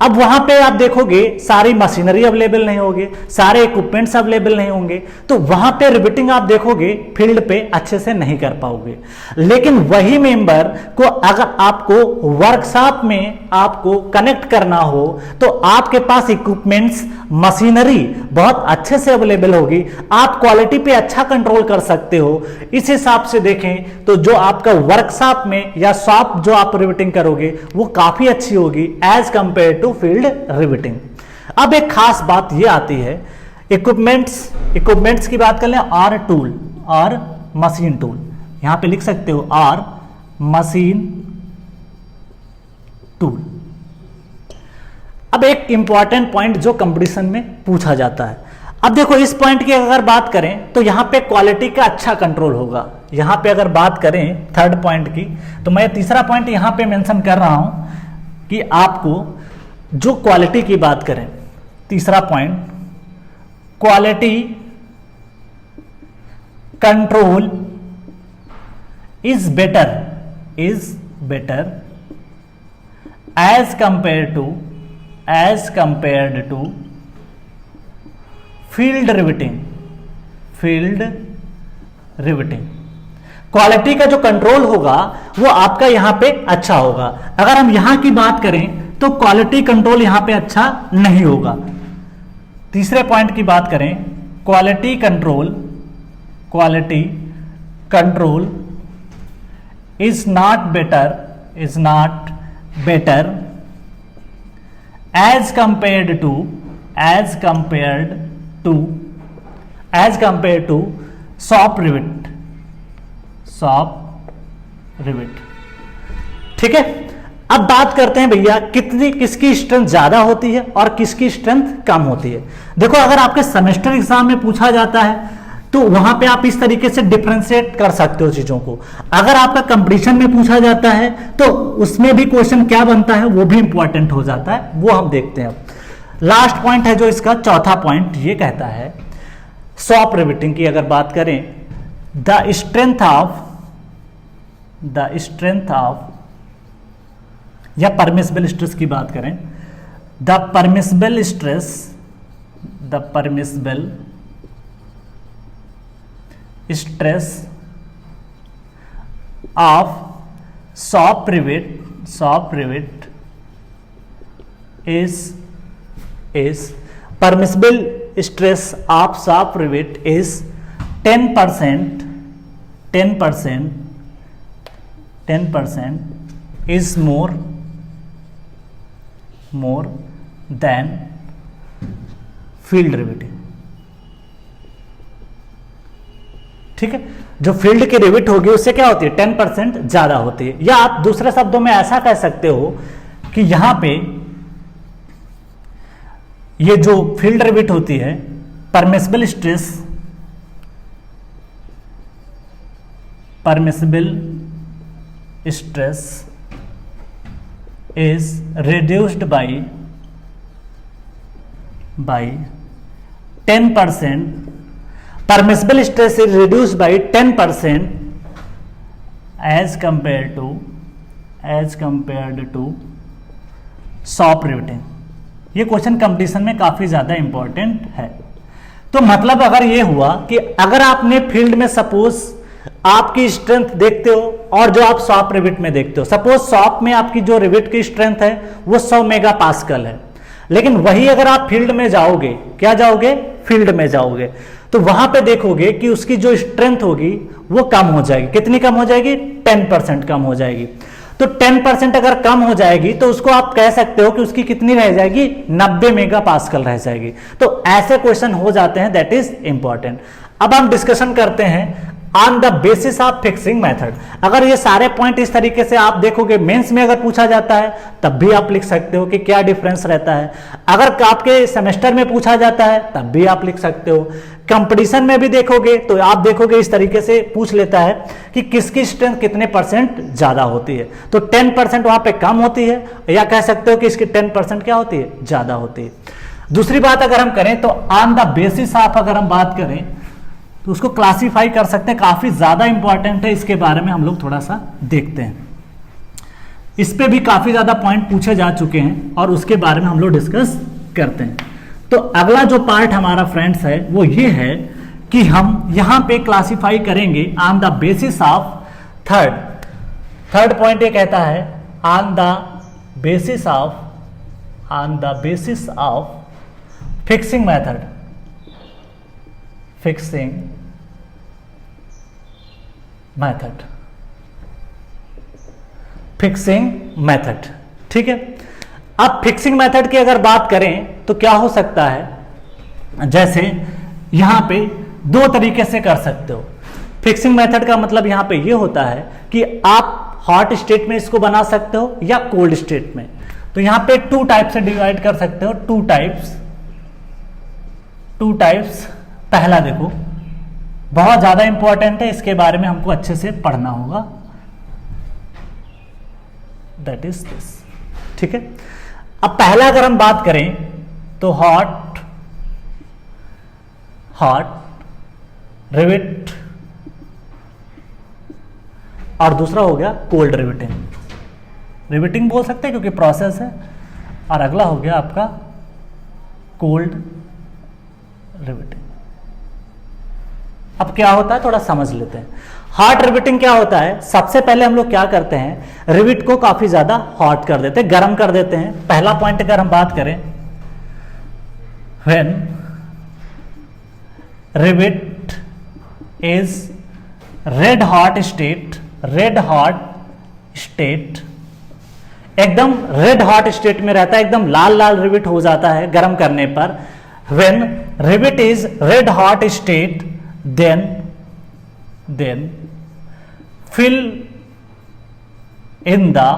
अब वहां पे आप देखोगे सारी मशीनरी अवेलेबल नहीं होगी, सारे इक्विपमेंट्स अवेलेबल नहीं होंगे, तो वहां पे रिवेटिंग आप देखोगे फील्ड पे अच्छे से नहीं कर पाओगे। लेकिन वही मेंबर को अगर आपको वर्कशॉप में आपको कनेक्ट करना हो तो आपके पास इक्विपमेंट्स मशीनरी बहुत अच्छे से अवेलेबल होगी, आप क्वालिटी पे अच्छा कंट्रोल कर सकते हो। इस हिसाब से देखें तो जो आपका वर्कशॉप में या शॉप जो आप रिवेटिंग करोगे वो काफी अच्छी होगी as compare to field riveting. अब एक खास बात ये आती है इक्विपमेंट्स की बात कर लें, आर टूल और मशीन टूल, यहां पे लिख सकते हो आर मशीन टूल। अब एक इंपॉर्टेंट पॉइंट जो कंपटीशन में पूछा जाता है, अब देखो इस पॉइंट की अगर बात करें तो यहां पे क्वालिटी का अच्छा कंट्रोल होगा। यहां पे अगर बात करें थर्ड पॉइंट की, तो मैं तीसरा पॉइंट यहां पे मेंशन कर रहा हूं कि आपको जो क्वालिटी की बात करें, तीसरा point quality control is better as compared to field riveting. Quality का जो कंट्रोल होगा वो आपका यहां पे अच्छा होगा। अगर हम यहां की बात करें तो क्वालिटी कंट्रोल यहां पे अच्छा नहीं होगा। तीसरे पॉइंट की बात करें, quality control is not better as compared to shop rivet. ठीक है, अब बात करते हैं भैया किसकी स्ट्रेंथ ज्यादा होती है और किसकी स्ट्रेंथ कम होती है। देखो अगर आपके सेमेस्टर एग्जाम में पूछा जाता है तो वहां पे आप इस तरीके से डिफरेंशिएट कर सकते हो चीजों को। अगर आपका कंपटीशन में पूछा जाता है तो उसमें भी क्वेश्चन क्या बनता है वो भी इंपॉर्टेंट हो जाता है, वो हम देखते हैं। लास्ट पॉइंट है जो इसका चौथा पॉइंट, ये कहता है शॉप रिवेटिंग की अगर बात करें, द स्ट्रेंथ ऑफ या परमिसिबल स्ट्रेस की बात करें, the permissible stress of shop rivet is permissible stress of shop rivet is 10% is more than field riveting। ठीक है, जो फील्ड की रिवेट होगी उससे क्या होती है 10% ज्यादा होती है। या आप दूसरे शब्दों में ऐसा कह सकते हो कि यहां पे ये जो फील्ड रिवेट होती है, permissible stress is reduced by 10%, permissible stress is reduced by 10% as compared to shop riveting. ये क्वेश्चन कंपटीशन में काफी ज्यादा इंपॉर्टेंट है। तो मतलब अगर ये हुआ कि अगर आपने फील्ड में सपोज आपकी स्ट्रेंथ देखते हो और जो आप शॉप रिवेट में देखते हो, सपोज शॉप में आपकी जो रिवेट की स्ट्रेंथ है वो 100 मेगा पास्कल है, लेकिन वही अगर आप फील्ड में जाओगे, क्या जाओगे, फील्ड में जाओगे, तो वहां पे देखोगे कि उसकी जो स्ट्रेंथ होगी वो कम हो जाएगी। कितनी कम हो जाएगी, 10% कम हो जाएगी। तो 10% अगर कम हो जाएगी तो उसको आप कह सकते हो कि उसकी कितनी रह जाएगी, 90 मेगा पास्कल रह जाएगी। तो ऐसे क्वेश्चन हो जाते हैं, दैट इज इंपॉर्टेंट। अब हम डिस्कशन करते हैं on the basis of fixing method. अगर ये सारे पॉइंट इस तरीके से आप देखोगे, मेंस में अगर पूछा जाता है तब भी आप लिख सकते हो कि क्या डिफरेंस रहता है। अगर आपके सेमेस्टर में पूछा जाता है तब भी आप लिख सकते हो। कंपटीशन में भी देखोगे तो आप देखोगे इस तरीके से पूछ लेता है कि किसकी स्ट्रेंथ कितने % ज्यादा होती है। तो 10% वहां पे कम होती है, या कह सकते हो कि इसकी 10% क्या होती है, ज्यादा होती है। दूसरी बात अगर हम करें तो ऑन द बेसिस ऑफ अगर हम बात करें तो उसको क्लासिफाई कर सकते हैं, काफी ज्यादा इंपॉर्टेंट है, इसके बारे में हम लोग थोड़ा सा देखते हैं। इस पे भी काफी ज्यादा पॉइंट पूछे जा चुके हैं और उसके बारे में हम लोग डिस्कस करते हैं। तो अगला जो पार्ट हमारा फ्रेंड्स है वो ये है कि हम यहां पे क्लासिफाई करेंगे on the basis of third point ये कहता है on the basis of fixing method. ठीक है, अब फिक्सिंग मेथड की अगर बात करें तो क्या हो सकता है, जैसे यहां पे दो तरीके से कर सकते हो। फिक्सिंग मेथड का मतलब यहां पे ये होता है कि आप हॉट स्टेट में इसको बना सकते हो या कोल्ड स्टेट में। तो यहां पे टू टाइप से डिवाइड कर सकते हो, टू टाइप्स। पहला देखो, बहुत ज्यादा इंपॉर्टेंट है, इसके बारे में हमको अच्छे से पढ़ना होगा, दैट इज दिस। ठीक है, अब पहला अगर हम बात करें तो हॉट रिवेट और दूसरा हो गया कोल्ड रिवेटिंग बोल सकते हैं क्योंकि प्रोसेस है, और अगला हो गया आपका कोल्ड रिवेटिंग। अब क्या होता है थोड़ा समझ लेते हैं। हॉट रिवेटिंग क्या होता है, सबसे पहले हम लोग क्या करते हैं, रिवेट को काफी ज्यादा हॉट कर देते हैं, गर्म कर देते हैं। पहला पॉइंट अगर हम बात करें, when rivet is red hot state, एकदम रेड हॉट स्टेट में रहता है, एकदम लाल लाल रिवेट हो जाता है गर्म करने पर। When rivet is red hot state then fill in the,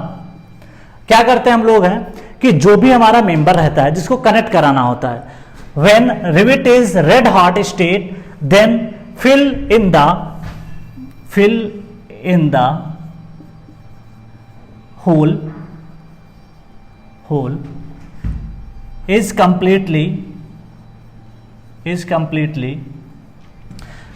क्या करते हैं हम लोग हैं कि जो भी हमारा मेंबर रहता है जिसको कनेक्ट कराना होता है, when rivet is red hot state then fill in the hole is completely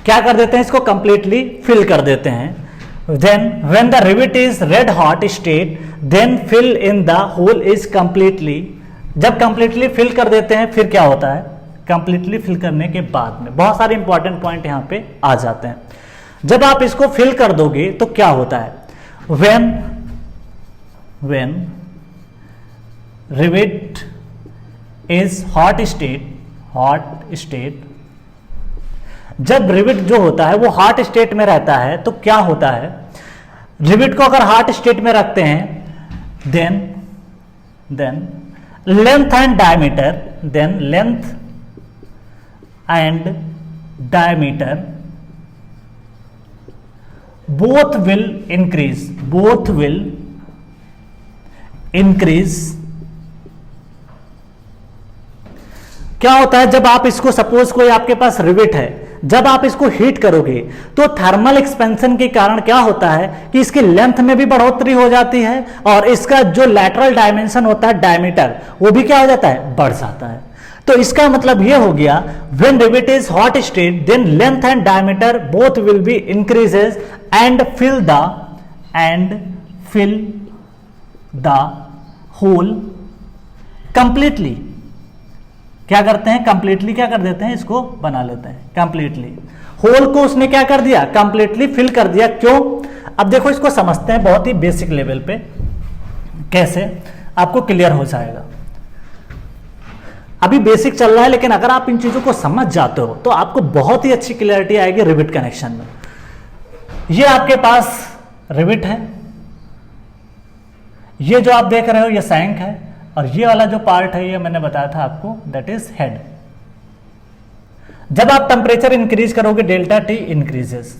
क्या कर देते हैं, इसको कंप्लीटली फिल कर देते हैं। Then when the rivet is red hot state then fill in the hole is completely, जब कंप्लीटली फिल कर देते हैं फिर क्या होता है, कंप्लीटली फिल करने के बाद में बहुत सारे इंपॉर्टेंट पॉइंट यहां पे आ जाते हैं। जब आप इसको फिल कर दोगे तो क्या होता है, when rivet is hot state, जब रिवेट जो होता है वो हॉट स्टेट में रहता है तो क्या होता है, रिवेट को अगर हॉट स्टेट में रखते हैं then length and diameter both will increase. क्या होता है, जब आप इसको सपोज कोई आपके पास रिवेट है, जब आप इसको हीट करोगे तो थर्मल एक्सपेंशन के कारण क्या होता है कि इसकी लेंथ में भी बढ़ोतरी हो जाती है और इसका जो लैटरल डायमेंशन होता है डायमीटर वो भी क्या हो जाता है, बढ़ जाता है। तो इसका मतलब ये हो गया, when rivet is hot state then length and diameter both will be increases and fill the hole completely. क्या करते हैं, कंप्लीटली क्या कर देते हैं, इसको बना लेते हैं कंप्लीटली। होल को उसने क्या कर दिया, कंप्लीटली फिल कर दिया। क्यों, अब देखो इसको समझते हैं बहुत ही बेसिक लेवल पे, कैसे आपको क्लियर हो जाएगा। अभी बेसिक चल रहा है लेकिन अगर आप इन चीजों को समझ जाते हो तो आपको बहुत ही अच्छी क्लियरिटी आएगी रिवेट कनेक्शन में। ये आपके पास रिवेट है, ये जो आप देख रहे हो ये सैंक है, और ये वाला जो पार्ट है ये मैंने बताया था आपको, दैट इज हेड। जब आप टेम्परेचर इंक्रीज करोगे delta T increases,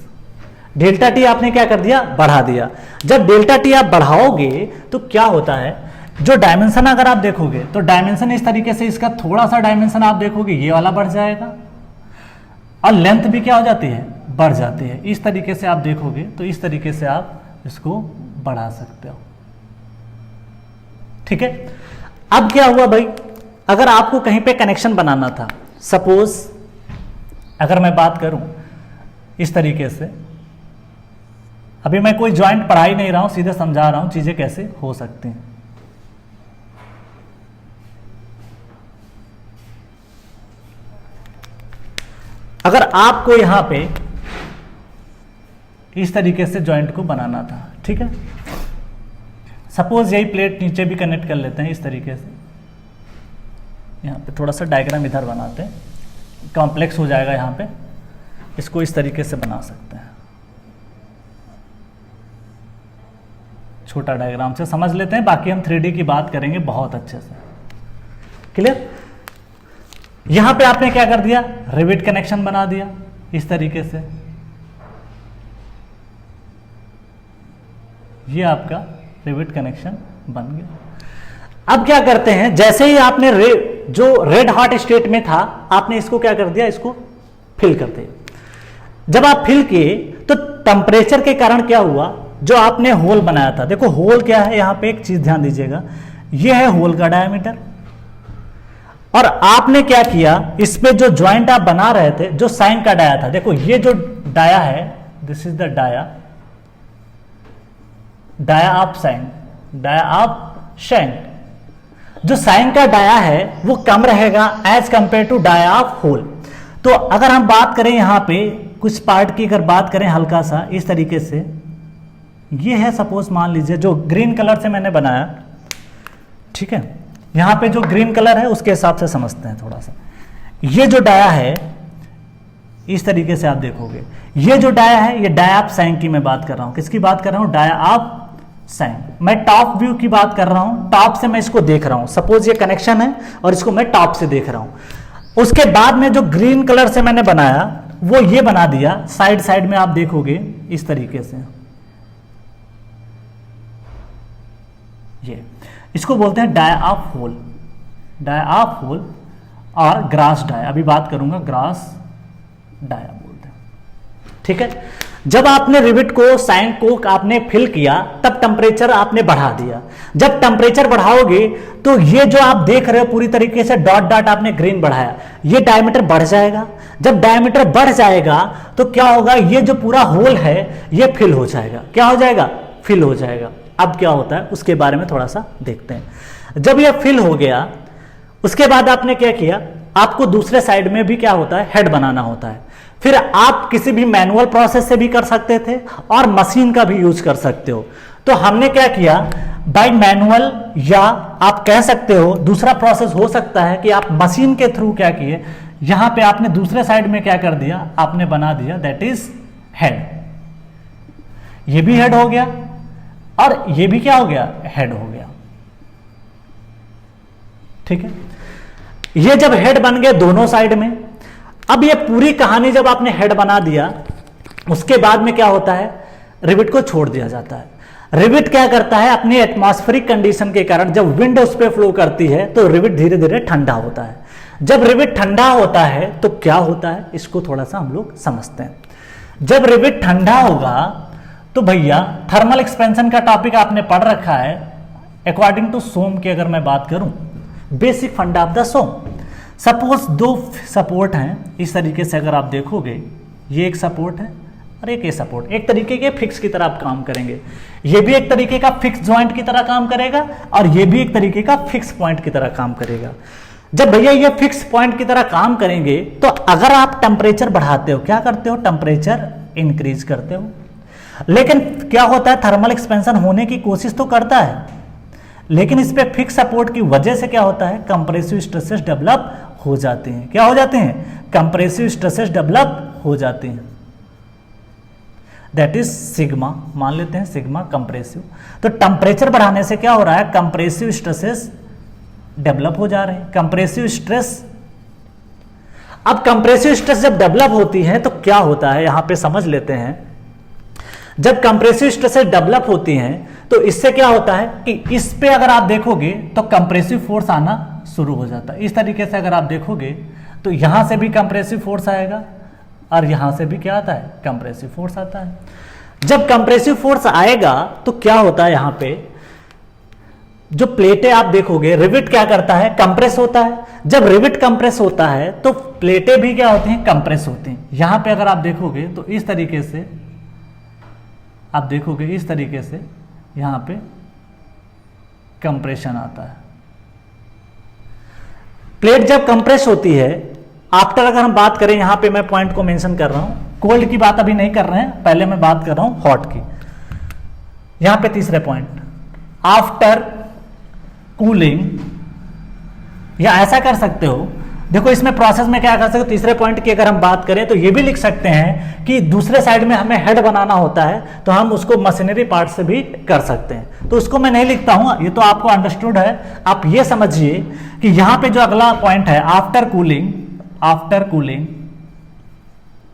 delta T आपने क्या कर दिया, बढ़ा दिया। जब डेल्टा टी आप बढ़ाओगे तो क्या होता है, जो डायमेंशन अगर आप देखोगे तो डायमेंशन इस तरीके से, इसका थोड़ा सा डायमेंशन आप देखोगे ये वाला बढ़ जाएगा और लेंथ भी क्या हो जाती है, बढ़ जाती है। इस तरीके से आप देखोगे तो इस तरीके से आप इसको बढ़ा सकते हो। ठीक है, अब क्या हुआ भाई, अगर आपको कहीं पे कनेक्शन बनाना था, सपोज अगर मैं बात करूं इस तरीके से, अभी मैं कोई ज्वाइंट पढ़ा ही नहीं रहा हूं, सीधे समझा रहा हूं चीजें कैसे हो सकती हैं। अगर आपको यहां पे इस तरीके से ज्वाइंट को बनाना था, ठीक है, सपोज यही प्लेट नीचे भी कनेक्ट कर लेते हैं इस तरीके से। यहां पे थोड़ा सा डायग्राम इधर बनाते हैं, कॉम्प्लेक्स हो जाएगा यहां पे, इसको इस तरीके से बना सकते हैं। छोटा डायग्राम से समझ लेते हैं, बाकी हम 3D की बात करेंगे बहुत अच्छे से। क्लियर? यहां पे आपने क्या कर दिया, रिविट कनेक्शन बना दिया इस तरीके से। ये आपका रिविट कनेक्शन बन गया। अब क्या करते हैं, जैसे ही आपने जो रेड हॉट स्टेट में था, आपने इसको क्या कर दिया, इसको फिल कर दिया। जब आप फिल किए तो टेम्परेचर के कारण क्या हुआ, जो आपने होल बनाया था, देखो होल क्या है, यहां पे एक चीज ध्यान दीजिएगा, ये है होल का डायमीटर। और आपने क्या किया, इस पे जो ज्वाइंट आप बना रहे थे, जो साइन का डाया था, देखो ये जो डाया है, this is the dia of sign, dia of sign. जो साइन का डाया है वो कम रहेगा as compare to dia of hole. तो अगर हम बात करें यहां पे कुछ पार्ट की, अगर बात करें हल्का सा इस तरीके से, ये है सपोज मान लीजिए जो ग्रीन कलर से मैंने बनाया, ठीक है, यहां पे जो ग्रीन कलर है उसके हिसाब से समझते हैं थोड़ा सा। ये जो डाया है इस तरीके से आप देखोगे, ये जो डाया है ये डाया ऑफ साइन की मैं बात कर रहा हूं। किसकी बात कर रहा हूं, डाया ऑफ साइन। मैं टॉप व्यू की बात कर रहा हूं, टॉप से मैं इसको देख रहा हूं, सपोज ये कनेक्शन है और इसको मैं टॉप से देख रहा हूं। उसके बाद में जो ग्रीन कलर से मैंने बनाया वो ये बना दिया, साइड साइड में आप देखोगे इस तरीके से, ये इसको बोलते हैं dia of hole, dia of hole और ग्रास डाया। अभी बात करूंगा ग्रास डाया बोलते हैं, ठीक है। जब आपने रिविट को, साइन को आपने फिल किया, तब टेम्परेचर आपने बढ़ा दिया। जब टेम्परेचर बढ़ाओगे तो ये जो आप देख रहे हो पूरी तरीके से डॉट डॉट आपने ग्रीन बढ़ाया, ये डायमीटर बढ़ जाएगा। जब डायमीटर बढ़ जाएगा तो क्या होगा, ये जो पूरा होल है ये फिल हो जाएगा। क्या हो जाएगा, फिल हो जाएगा। अब क्या होता है उसके बारे में थोड़ा सा देखते हैं। जब ये फिल हो गया उसके बाद आपने क्या किया, आपको दूसरे साइड में भी क्या होता है, हेड बनाना होता है। फिर आप किसी भी मैनुअल प्रोसेस से भी कर सकते थे और मशीन का भी यूज कर सकते हो। तो हमने क्या किया, बाय मैनुअल, या आप कह सकते हो दूसरा प्रोसेस हो सकता है कि आप मशीन के थ्रू क्या किए, यहां पे आपने दूसरे साइड में क्या कर दिया, आपने बना दिया, दैट इज हेड। ये भी हेड हो गया और ये भी क्या हो गया, हेड हो गया, ठीक है। ये जब हेड बन गए दोनों साइड में, अब ये पूरी कहानी जब आपने हेड बना दिया उसके बाद में क्या होता है, रिविट को छोड़ दिया जाता है। रिविट क्या करता है, अपनी एटमॉस्फेरिक कंडीशन के कारण जब विंड उस पर फ्लो करती है तो रिविट धीरे धीरे ठंडा होता है। जब रिविट ठंडा होता है तो क्या होता है, इसको थोड़ा सा हम लोग समझते हैं। जब रिविट ठंडा होगा तो भैया थर्मल एक्सपेंशन का टॉपिक आपने पढ़ रखा है। अकॉर्डिंग टू सोम की अगर मैं बात करूं, basic funda of the Som, suppose दो सपोर्ट हैं इस तरीके से, अगर आप देखोगे ये एक सपोर्ट है और एक ये सपोर्ट, एक तरीके के फिक्स की तरह आप काम करेंगे। ये भी एक तरीके का फिक्स जॉइंट की तरह काम करेगा और ये भी एक तरीके का फिक्स पॉइंट की तरह काम करेगा। जब भैया ये फिक्स पॉइंट की तरह काम करेंगे तो अगर आप टेम्परेचर बढ़ाते हो, क्या करते हो, टेम्परेचर इंक्रीज करते हो। लेकिन क्या होता है, थर्मल एक्सपेंशन होने की कोशिश तो करता है, लेकिन इस पे फिक्स सपोर्ट की वजह से क्या होता है, कंप्रेसिव स्ट्रेसेस डेवलप हो जाते हैं। क्या हो जाते हैं, कंप्रेसिव स्ट्रेसेस डेवलप हो जाते हैं। दैट इज सिग्मा, मान लेते हैं सिग्मा कंप्रेसिव। तो टेम्परेचर बढ़ाने से क्या हो रहा है, कंप्रेसिव स्ट्रेसेस डेवलप हो जा रहे हैं। कंप्रेसिव स्ट्रेस, अब कंप्रेसिव स्ट्रेस जब डेवलप होती है तो क्या होता है, यहां पे समझ लेते हैं। जब कंप्रेसिव स्ट्रेसेस डेवलप होती हैं तो इससे क्या होता है कि इस पे अगर आप देखोगे तो कंप्रेसिव फोर्स आना शुरू हो जाता है। इस तरीके से अगर आप देखोगे तो यहां से भी कंप्रेसिव फोर्स आएगा और यहां से भी क्या आता है, कंप्रेसिव फोर्स आता है। जब कंप्रेसिव फोर्स आएगा तो क्या होता है, यहां पे जो प्लेटें आप देखोगे, रिविट क्या करता है, कंप्रेस होता है। जब रिविट कंप्रेस होता है तो प्लेटें भी क्या होती हैं, कंप्रेस होती हैं। यहां पे अगर आप देखोगे तो इस तरीके से आप देखोगे इस तरीके से यहाँ पे कंप्रेशन आता है। प्लेट जब कंप्रेस होती है, आफ्टर अगर हम बात करें, यहां पे मैं पॉइंट को मेंशन कर रहा हूं, कोल्ड की बात अभी नहीं कर रहे हैं, पहले मैं बात कर रहा हूं हॉट की। यहां पे तीसरे पॉइंट, आफ्टर कूलिंग, या ऐसा कर सकते हो, देखो इसमें प्रोसेस में क्या कर सकते हो, तीसरे पॉइंट की अगर हम बात करें तो ये भी लिख सकते हैं कि दूसरे साइड में हमें हेड बनाना होता है तो हम उसको मशीनरी पार्ट से भी कर सकते हैं, तो उसको मैं नहीं लिखता हूं, ये तो आपको अंडरस्टूड है। आप ये समझिए कि यहां पे जो अगला पॉइंट है, after cooling, after cooling,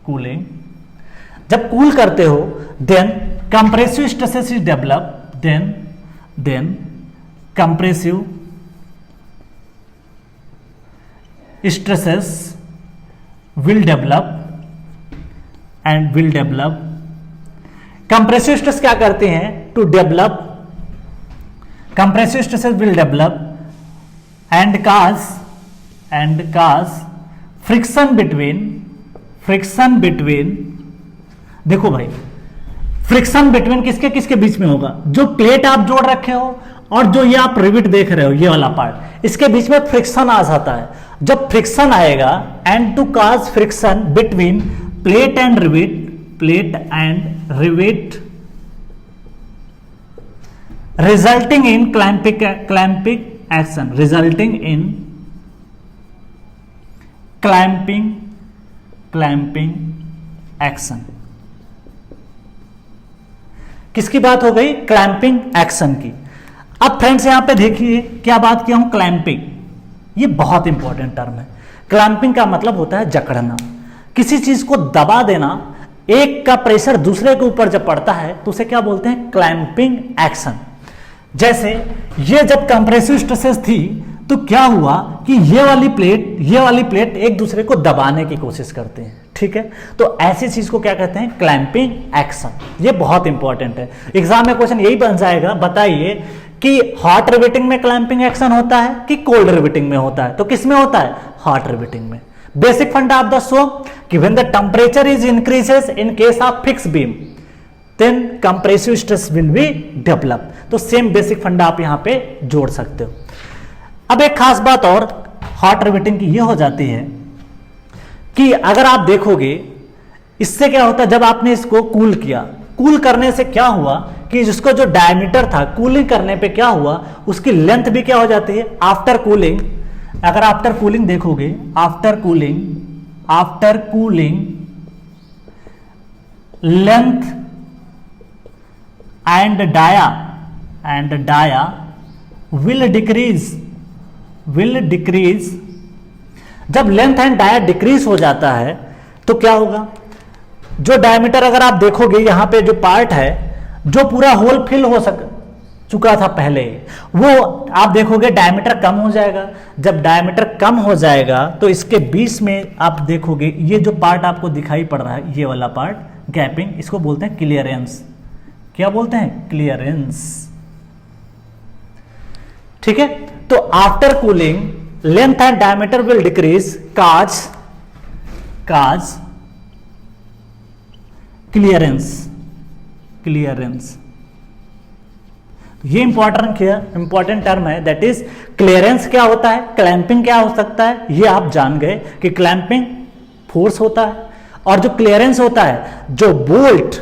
cooling जब कूल करते हो then compressive stresses is develop, then compressive stresses will develop and will develop। Compressive stress क्या करते हैं, to develop, compressive stresses will develop and cause friction between, देखो भाई friction between किसके किसके बीच में होगा, जो प्लेट आप जोड़ रखे हो और जो ये आप रिविट देख रहे हो, ये वाला पार्ट, इसके बीच में फ्रिक्शन आ जाता है। जब फ्रिक्शन आएगा, and to cause friction between plate and rivet resulting in clamping action, resulting in clamping action. किसकी बात हो गई, क्लैंपिंग एक्शन की। अब फ्रेंड्स यहां पे देखिए क्या बात किया हूं, क्लैंपिंग, ये बहुत इंपॉर्टेंट टर्म है। क्लैंपिंग का मतलब होता है जकड़ना, किसी चीज को दबा देना, एक का प्रेशर दूसरे के ऊपर जब पड़ता है तो उसे क्या बोलते हैं, क्लैंपिंग एक्शन। जैसे ये जब कंप्रेसिव स्ट्रेसेस थी तो क्या हुआ कि ये वाली प्लेट एक दूसरे को दबाने की कोशिश करते हैं, ठीक है, तो ऐसी चीज को क्या कहते हैं, क्लैंपिंग एक्शन। ये बहुत इंपॉर्टेंट है, एग्जाम में क्वेश्चन यही बन जाएगा, बताइए कि हॉट रिवेटिंग में क्लैंपिंग एक्शन होता है कि कोल्ड रिवेटिंग में होता है, तो किस में होता है, हॉट रिवेटिंग में। Basic funda of the so कि when the temperature is increases in case of fix beam then compressive stress will be develop. तो सेम बेसिक फंडा आप यहां पे जोड़ सकते हो। अब एक खास बात और हॉट रिवेटिंग की ये हो जाती है कि अगर आप देखोगे इससे क्या होता है, जब आपने इसको कूल किया, कूल करने से क्या हुआ कि जिसको जो डायमीटर था, कूलिंग करने पे क्या हुआ, उसकी लेंथ भी क्या हो जाती है, आफ्टर कूलिंग। अगर आफ्टर कूलिंग देखोगे, after cooling length and dia will decrease. जब लेंथ एंड डाया डिक्रीज हो जाता है तो क्या होगा, जो डायमीटर अगर आप देखोगे यहां पे जो पार्ट है, जो पूरा होल फिल हो चुका था पहले, वो आप देखोगे डायमीटर कम हो जाएगा। जब डायमीटर कम हो जाएगा तो इसके बीच में आप देखोगे ये जो पार्ट आपको दिखाई पड़ रहा है, ये वाला पार्ट गैपिंग, इसको बोलते हैं क्लियरेंस। क्या बोलते हैं, क्लियरेंस, ठीक है। तो after cooling length and diameter will decrease cause clearance. ये इंपॉर्टेंट टर्म है, दैट इज क्लियरेंस क्या होता है, क्लैंपिंग क्या हो सकता है, ये आप जान गए कि क्लैंपिंग फोर्स होता है, और जो क्लियरेंस होता है जो बोल्ट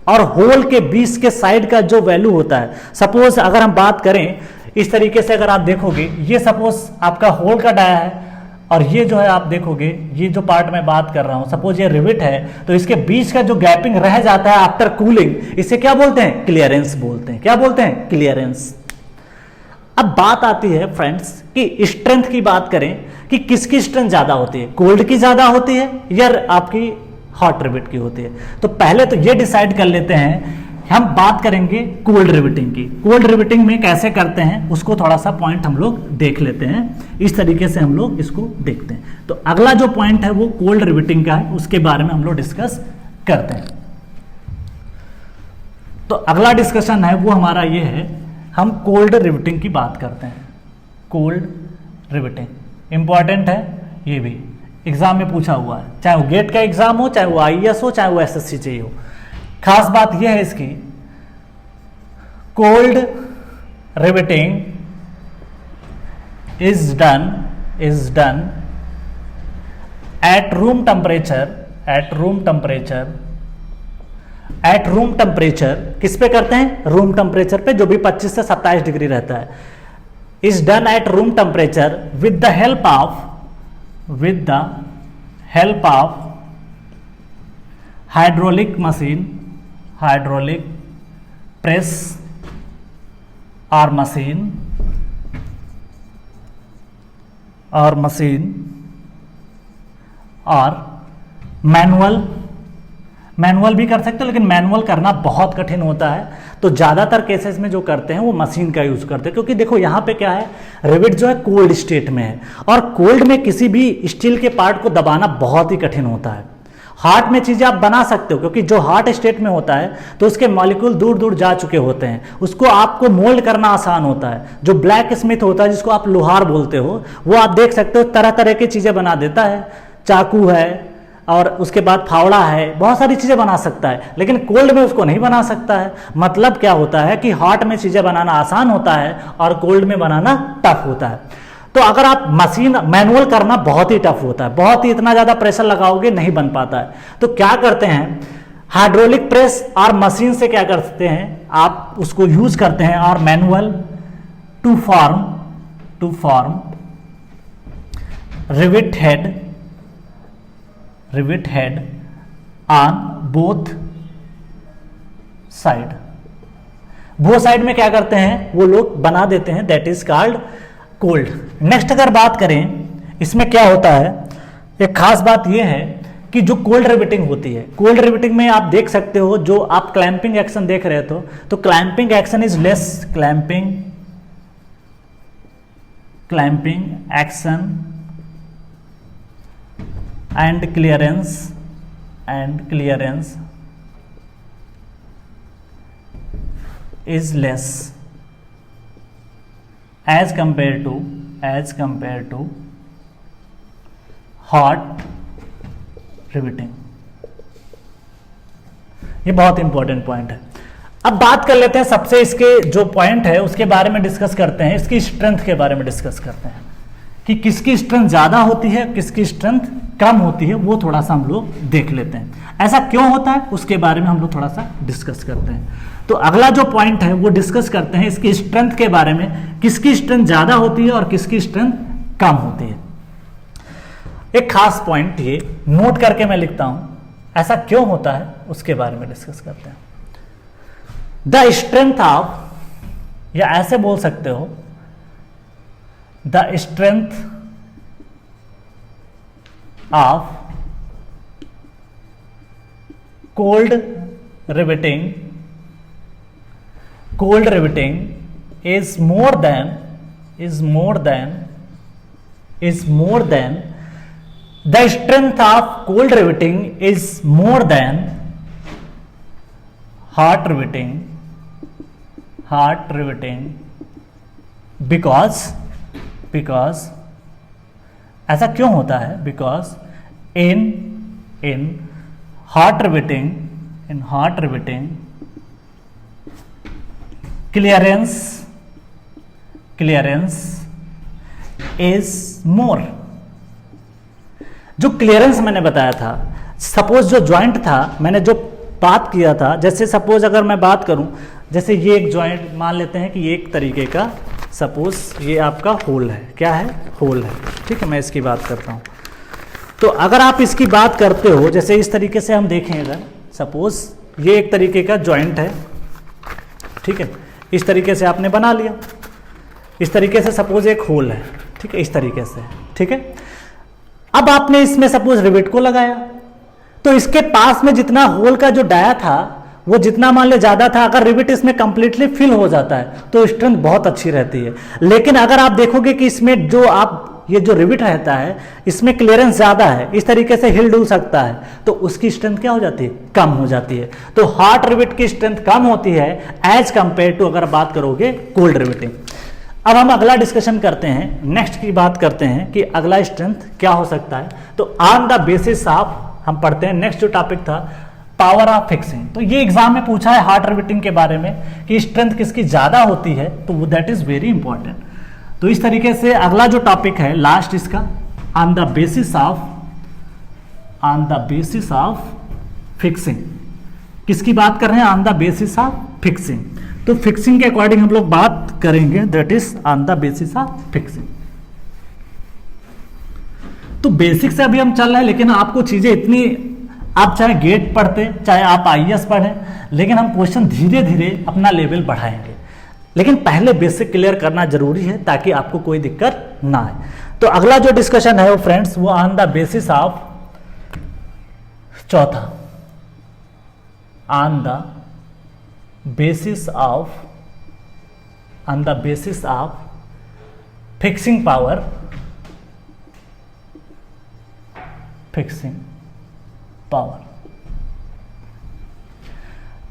और होल के बीच के साइड का जो वैल्यू होता है। सपोज अगर हम बात करें इस तरीके से, अगर आप देखोगे ये सपोज आपका होल का डाया है और ये जो है आप देखोगे, ये जो पार्ट मैं बात कर रहा हूं, सपोज ये रिविट है, तो इसके बीच का जो गैपिंग रह जाता है आफ्टर कूलिंग, इसे क्या बोलते हैं, क्लियरेंस बोलते हैं। क्या बोलते हैं, क्लियरेंस। अब बात आती है फ्रेंड्स कि स्ट्रेंथ की बात करें कि किसकी स्ट्रेंथ ज्यादा होती है, कोल्ड की ज्यादा होती है या आपकी हॉट रिवेट की होती है। तो पहले तो ये डिसाइड कर लेते हैं, हम बात करेंगे कोल्ड रिवेटिंग की। कोल्ड रिवेटिंग में कैसे करते हैं उसको थोड़ा सा पॉइंट हम लोग देख लेते हैं, इस तरीके से हम लोग इसको देखते हैं। तो अगला जो पॉइंट है वो कोल्ड रिवेटिंग का है, उसके बारे में हम लोग डिस्कस करते हैं। तो अगला डिस्कशन है वो हमारा ये है, हम कोल्ड रिवेटिंग की बात करते हैं। कोल्ड रिवेटिंग इंपॉर्टेंट है, ये भी एग्जाम में पूछा हुआ है, चाहे वो गेट का एग्जाम हो, चाहे वो आईएएस हो, चाहे वो एसएससी चाहिए हो। खास बात यह है इसकी cold riveting is done at room temperature किस पे करते हैं? रूम टेम्परेचर पे, जो भी 25 से 27 डिग्री रहता है. Is done at room temperature with the help of hydraulic press और मशीन और मैनुअल भी कर सकते हो, लेकिन मैनुअल करना बहुत कठिन होता है. तो ज्यादातर केसेस में जो करते हैं वो मशीन का यूज करते हैं, क्योंकि देखो यहां पे क्या है, रिवेट जो है कोल्ड स्टेट में है, और कोल्ड में किसी भी स्टील के पार्ट को दबाना बहुत ही कठिन होता है. हार्ट में चीजें आप बना सकते हो, क्योंकि जो हार्ट स्टेट में होता है तो उसके मॉलिक्यूल दूर दूर जा चुके होते हैं, उसको आपको मोल्ड करना आसान होता है. जो ब्लैक स्मिथ होता है, जिसको आप लोहार बोलते हो, वो आप देख सकते हो तरह तरह की चीजें बना देता है. चाकू है और उसके बाद फावड़ा है, बहुत सारी चीजें बना सकता है, लेकिन कोल्ड में उसको नहीं बना सकता है. मतलब क्या होता है कि हॉट में चीजें बनाना आसान होता है और कोल्ड में बनाना टफ होता है. तो अगर आप मैनुअल करना बहुत ही टफ होता है, बहुत ही इतना ज्यादा प्रेशर लगाओगे नहीं बन पाता है. तो क्या करते हैं, हाइड्रोलिक प्रेस और मशीन से क्या करते हैं, आप उसको यूज करते हैं, और manual to form rivet head on both side में क्या करते हैं, वो लोग बना देते हैं. That is called cold. Next अगर बात करें, इसमें क्या होता है, एक खास बात यह है कि जो कोल्ड रिवेटिंग होती है, कोल्ड रिवेटिंग में आप देख सकते हो, जो आप क्लैंपिंग एक्शन देख रहे थे, तो clamping action is less, clamping action and clearance is less as compared to hot riveting. ये बहुत इंपॉर्टेंट पॉइंट है. अब बात कर लेते हैं, सबसे इसके जो पॉइंट है उसके बारे में डिस्कस करते हैं, इसकी स्ट्रेंथ के बारे में डिस्कस करते हैं कि किसकी स्ट्रेंथ ज्यादा होती है, किसकी स्ट्रेंथ कम होती है, वो थोड़ा सा हम लोग देख लेते हैं. ऐसा क्यों होता है उसके बारे में हम लोग थोड़ा सा डिस्कस करते हैं. तो अगला जो पॉइंट है वो डिस्कस करते हैं इसकी स्ट्रेंथ के बारे में, किसकी स्ट्रेंथ ज्यादा होती है और किसकी स्ट्रेंथ कम होती है. एक खास पॉइंट ये नोट करके मैं लिखता हूं, ऐसा क्यों होता है उसके बारे में डिस्कस करते हैं. द स्ट्रेंथ ऑफ, या ऐसे बोल सकते हो, the strength of cold riveting is more than the strength of cold riveting is more than hot riveting because ऐसा क्यों होता है, because in hot riveting clearance is more. जो क्लियरेंस मैंने बताया था, सपोज जो ज्वाइंट था, मैंने जो बात किया था, जैसे सपोज अगर मैं बात करूं, जैसे ये एक ज्वाइंट मान लेते हैं कि ये एक तरीके का, सपोज ये आपका होल है, क्या है, होल है. ठीक है, मैं इसकी बात करता हूं. तो अगर आप इसकी बात करते हो, जैसे इस तरीके से हम देखें, अगर सपोज ये एक तरीके का जॉइंट है, ठीक है, इस तरीके से आपने बना लिया, इस तरीके से सपोज एक होल है, ठीक है, इस तरीके से, ठीक है. अब आपने इसमें सपोज रिवेट को लगाया, तो इसके पास में जितना होल का जो डाया था वो जितना मान ले ज्यादा था, अगर रिवेट इसमें कंप्लीटली फिल हो जाता है तो स्ट्रेंथ बहुत अच्छी रहती है. लेकिन अगर आप देखोगे कि इसमें जो आप ये जो रिवेट रहता है इसमें क्लियरेंस ज्यादा है, इस तरीके से हिल डुल सकता है, तो उसकी स्ट्रेंथ क्या हो जाती है, कम हो जाती है. तो हॉट रिवेट की स्ट्रेंथ कम होती है एज कंपेयर टू अगर बात करोगे कोल्ड रिवेटिंग. अब हम अगला डिस्कशन करते हैं, नेक्स्ट की बात करते हैं कि अगला स्ट्रेंथ क्या हो सकता है. तो ऑन द बेसिस ऑफ, हम पढ़ते हैं नेक्स्ट जो टॉपिक था, पावर ऑफ फिक्सिंग। तो ये एग्जाम में पूछा है हार्ड रिवेटिंग के बारे में कि स्ट्रेंथ किसकी ज्यादा होती है, तो दैट इज वेरी इंपॉर्टेंट। तो इस तरीके से अगला जो टॉपिक है लास्ट इसका, on the basis of fixing. किसकी बात कर रहे हैं? On the basis of fixing. तो फिक्सिंग के अकॉर्डिंग हम लोग बात करेंगे, that is on the basis of fixing. तो बेसिक से अभी हम चल रहे हैं, लेकिन आपको चीजें इतनी, आप चाहे गेट पढ़ते चाहे आप आईएएस पढ़ें, लेकिन हम क्वेश्चन धीरे धीरे अपना लेवल बढ़ाएंगे। लेकिन पहले बेसिक क्लियर करना जरूरी है ताकि आपको कोई दिक्कत ना आए। तो अगला जो डिस्कशन है वो फ्रेंड्स, वो ऑन द बेसिस ऑफ, चौथा, on the basis of fixing power,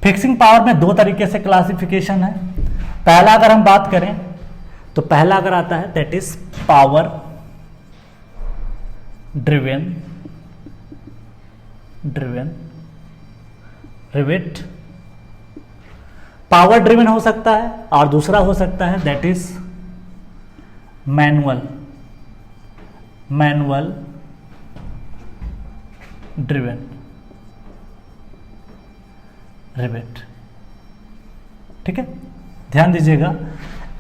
fixing power में दो तरीके से क्लासिफिकेशन है। पहला अगर हम बात करें तो पहला अगर आता है that is power driven rivet. Power driven हो सकता है और दूसरा हो सकता है that is manual driven rivet. ठीक है, ध्यान दीजिएगा।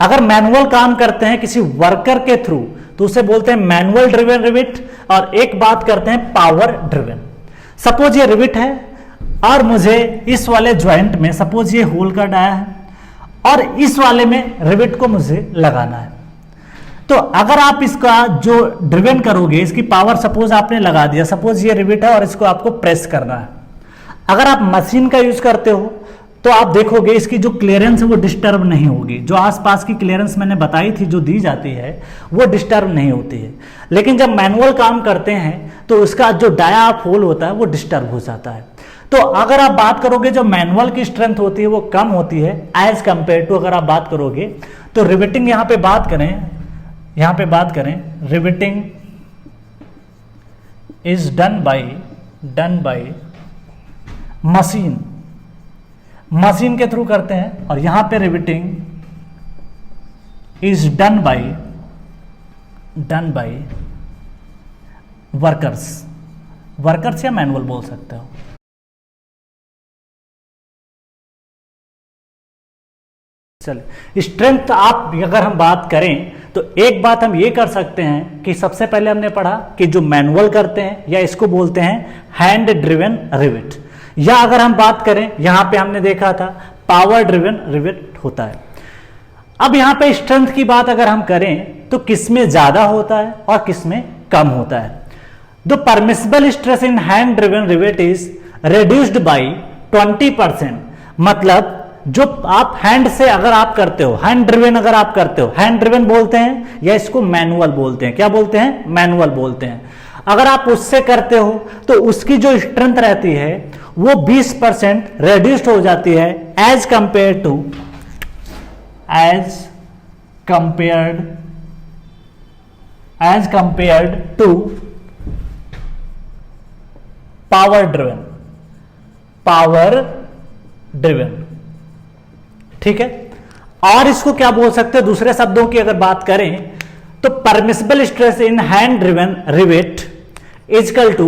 अगर मैनुअल काम करते हैं किसी वर्कर के थ्रू तो उसे बोलते हैं मैनुअल ड्रिवन रिवेट, और एक बात करते हैं पावर ड्रिवन। सपोज ये रिवेट है और मुझे इस वाले ज्वाइंट में, सपोज ये होल कट आया है और इस वाले में रिवेट को मुझे लगाना है। तो अगर आप इसका जो ड्रिवन करोगे, इसकी पावर सपोज आपने लगा दिया, सपोज ये रिवेट है और इसको आपको प्रेस करना है। अगर आप मशीन का यूज करते हो तो आप देखोगे इसकी जो क्लियरेंस है वो डिस्टर्ब नहीं होगी। जो आसपास की क्लियरेंस मैंने बताई थी जो दी जाती है वो डिस्टर्ब नहीं होती है। लेकिन जब मैनुअल काम करते हैं तो उसका जो डाया होल होता है वो डिस्टर्ब हो जाता है। तो अगर आप बात करोगे जो मैनुअल की स्ट्रेंथ होती है वो कम होती है एज कंपेयर टू, अगर आप बात करोगे तो रिवेटिंग, यहां पे बात करें riveting is done by machine के थ्रू करते हैं, और यहां पे riveting is done by workers या मैनुअल बोल सकते हो। चलिए, स्ट्रेंथ आप अगर हम बात करें तो एक बात हम ये कर सकते हैं कि सबसे पहले हमने पढ़ा कि जो मैनुअल करते हैं या इसको बोलते हैं हैंड ड्रिवन रिवेट, या अगर हम बात करें यहां पे हमने देखा था पावर ड्रिवन रिवेट होता है। अब यहां पे स्ट्रेंथ की बात अगर हम करें तो किसमें ज्यादा होता है और किसमें कम होता है। The permissible stress in hand driven rivet is reduced by 20%। मतलब जो आप हैंड से अगर आप करते हो, हैंड ड्रिवन अगर आप करते हो, हैंड ड्रिवन बोलते हैं या इसको मैनुअल बोलते हैं। क्या बोलते हैं? मैनुअल बोलते हैं। अगर आप उससे करते हो तो उसकी जो स्ट्रेंथ रहती है वो 20% रेड्यूस्ड हो जाती है as compared to power driven. ठीक है, और इसको क्या बोल सकते हैं दूसरे शब्दों की अगर बात करें तो permissible stress in hand driven rivet is equal to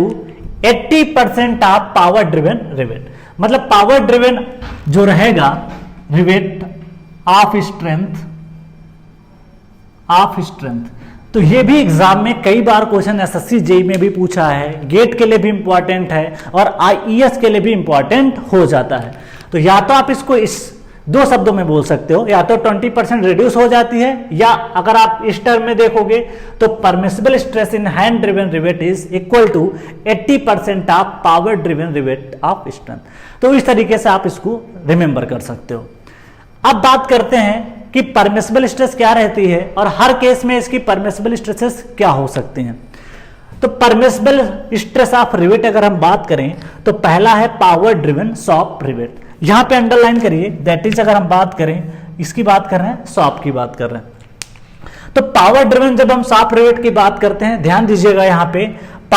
80% of power driven rivet. मतलब पावर ड्रिवन जो रहेगा रिवेट ऑफ स्ट्रेंथ। तो ये भी एग्जाम में कई बार क्वेश्चन एसएससी जेईई में भी पूछा है, गेट के लिए भी इंपॉर्टेंट है और आईईएस के लिए भी इंपॉर्टेंट हो जाता है। तो या तो आप इसको इस दो शब्दों में बोल सकते हो, या तो 20% रिड्यूस हो जाती है, या अगर आप इस टर्म में देखोगे तो permissible stress in hand driven rivet is equal to 80% of power driven rivet of strength. तो इस तरीके से आप इसको रिमेंबर कर सकते हो। अब बात करते हैं कि परमिसिबल स्ट्रेस क्या रहती है और हर केस में इसकी परमिसिबल स्ट्रेसेस क्या हो सकती हैं। तो परमिसिबल स्ट्रेस ऑफ रिवेट अगर हम बात करें तो पहला है पावर ड्रिवन सॉफ्ट रिवेट। यहां पे अंडरलाइन करिए, दैट इज अगर हम बात करें इसकी बात कर रहे हैं, सॉफ्ट की बात कर रहे हैं। तो पावर ड्रिवन जब हम सॉफ्ट रिवेट की बात करते हैं, ध्यान दीजिएगा यहां पे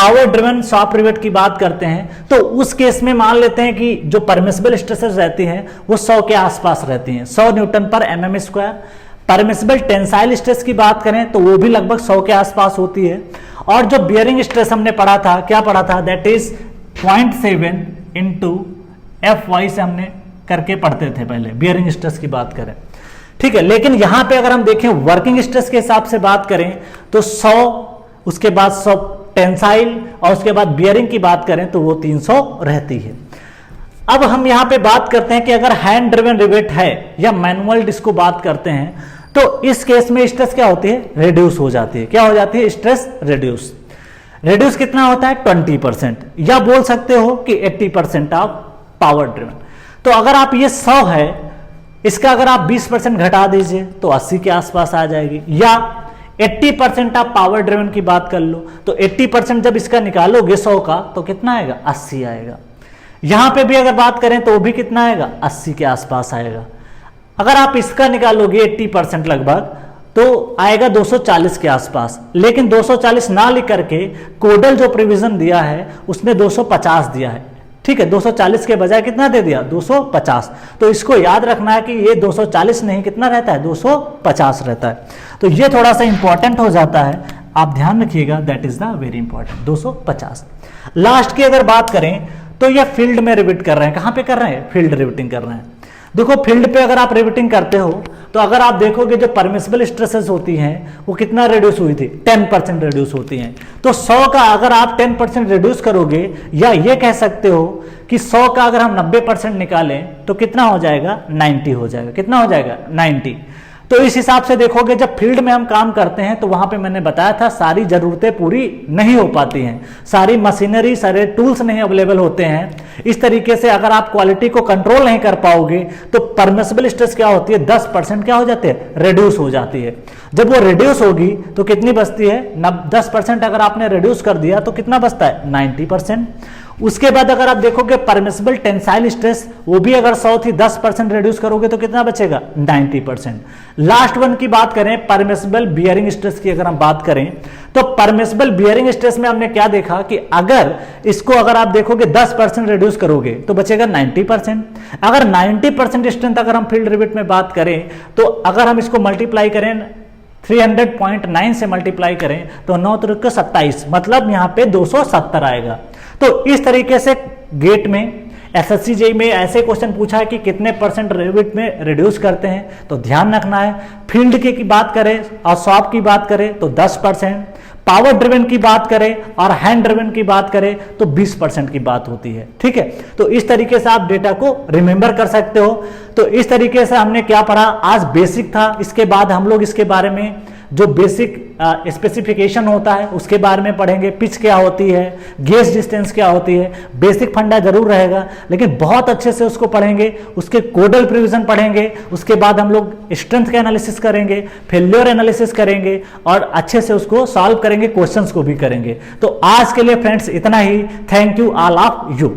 पावर ड्रिवन शॉप रिवेट की बात करते हैं तो उस केस में मान लेते हैं कि जो परमिसिबल स्ट्रेसेस रहती हैं वो 100 के आसपास रहती हैं, 100 न्यूटन पर mm square. Permissible tensile stress की बात करें तो वो भी लगभग 100 के आसपास होती है। और जो बियरिंग स्ट्रेस हमने पढ़ा था, क्या पढ़ा था, दैट इज 0.7 इंटू Fy से हमने करके पढ़ते थे पहले, बियरिंग स्ट्रेस की बात करें, ठीक है। लेकिन यहां पे अगर हम देखें वर्किंग स्ट्रेस के हिसाब से बात करें तो 100, उसके बाद 100 टेंसाइल और उसके बाद बियरिंग की बात करें तो वो 300 रहती है। अब हम यहां पे बात करते हैं कि अगर हैंड ड्रिवन रिवेट है या मैनुअल डिस्को बात करते हैं तो इस केस में स्ट्रेस क्या होती है, रिड्यूस हो जाती है। क्या हो जाती है, स्ट्रेस रिड्यूस। रिड्यूस कितना होता है, 20%, या बोल सकते हो कि 80% ऑफ पावर ड्रिवन। तो अगर आप ये 100 है, इसका अगर आप 20% घटा दीजिए तो 80 के आसपास आ जाएगी, या 80% आप पावर ड्रिवन की बात कर लो तो 80% जब इसका निकालोगे 100 का तो कितना आएगा, 80 आएगा। यहां पे भी अगर बात करें तो वो भी कितना आएगा, 80 के आसपास आएगा। अगर आप इसका निकालोगे 80% लगभग तो आएगा 240 के आसपास। लेकिन 240 ना लिख करके कोडल जो प्रोविजन दिया है उसने 250 दिया है, ठीक है। 240 के बजाय कितना दे दिया, 250। तो इसको याद रखना है कि ये 240 नहीं, कितना रहता है, 250 रहता है। तो ये थोड़ा सा इंपॉर्टेंट हो जाता है, आप ध्यान रखिएगा, that is the very important, 250। Last की अगर बात करें तो ये फील्ड में रिविट कर रहे हैं। कहां पे कर रहे हैं, फील्ड रिविटिंग कर रहे हैं। देखो फील्ड पे अगर आप रिविटिंग करते हो तो अगर आप देखोगे जो परमिसिबल स्ट्रेसेस होती हैं वो कितना रिड्यूस हुई थी, 10% रिड्यूस होती हैं। तो 100 का अगर आप 10% रिड्यूस करोगे, या ये कह सकते हो कि 100 का अगर हम 90% निकालें तो कितना हो जाएगा, 90 हो जाएगा। कितना हो जाएगा, 90। तो इस हिसाब से देखोगे जब फील्ड में हम काम करते हैं तो वहां पे मैंने बताया था सारी जरूरतें पूरी नहीं हो पाती हैं, सारी मशीनरी, सारे टूल्स नहीं अवेलेबल होते हैं। इस तरीके से अगर आप क्वालिटी को कंट्रोल नहीं कर पाओगे तो परमिसिबल स्ट्रेस क्या होती है, 10% क्या हो जाते हैं, रिड्यूस हो जाती है। जब वो रिड्यूस होगी तो कितनी बचती है, 10% अगर आपने रिड्यूस कर दिया तो कितना बचता है, 90%। उसके बाद अगर आप देखोगे परमिसिबल टेंसाइल स्ट्रेस, वो भी अगर 100 थी, 10% रिड्यूस करोगे तो कितना बचेगा, 90%। लास्ट वन की बात करें परमिसिबल बियरिंग स्ट्रेस की अगर हम बात करें तो परमिसिबल बियरिंग स्ट्रेस में हमने क्या देखा कि अगर इसको अगर आप देखोगे 10% रिड्यूस करोगे तो बचेगा 90%। अगर 90% स्ट्रेंथ अगर हम फील्ड रिविट में बात करें तो अगर हम इसको मल्टीप्लाई करें 300.9 से मल्टीप्लाई करें तो 9 त्रिक 27, मतलब यहां पे 270 आएगा। तो इस तरीके से गेट में एसएससी जेईई में ऐसे क्वेश्चन पूछा है कि कितने परसेंट रिविट में रिड्यूस करते हैं, तो ध्यान रखना है। फील्ड की बात करें और शॉप की बात करें तो 10%, पावर ड्रिवन की बात करें और हैंड ड्रिवन की बात करें तो 20% की बात होती है, ठीक है। तो इस तरीके से आप डेटा को रिमेंबर कर सकते हो। तो इस तरीके से हमने क्या पढ़ा, आज बेसिक था, इसके बाद हम लोग इसके बारे में जो बेसिक स्पेसिफिकेशन होता है उसके बारे में पढ़ेंगे। पिच क्या होती है, गेज डिस्टेंस क्या होती है, बेसिक फंडा जरूर रहेगा लेकिन बहुत अच्छे से उसको पढ़ेंगे। उसके कोडल प्रोविजन पढ़ेंगे, उसके बाद हम लोग स्ट्रेंथ के एनालिसिस करेंगे, फेल्योर एनालिसिस करेंगे और अच्छे से उसको सॉल्व करेंगे, क्वेश्चंस को भी करेंगे। तो आज के लिए फ्रेंड्स इतना ही। Thank you all of you.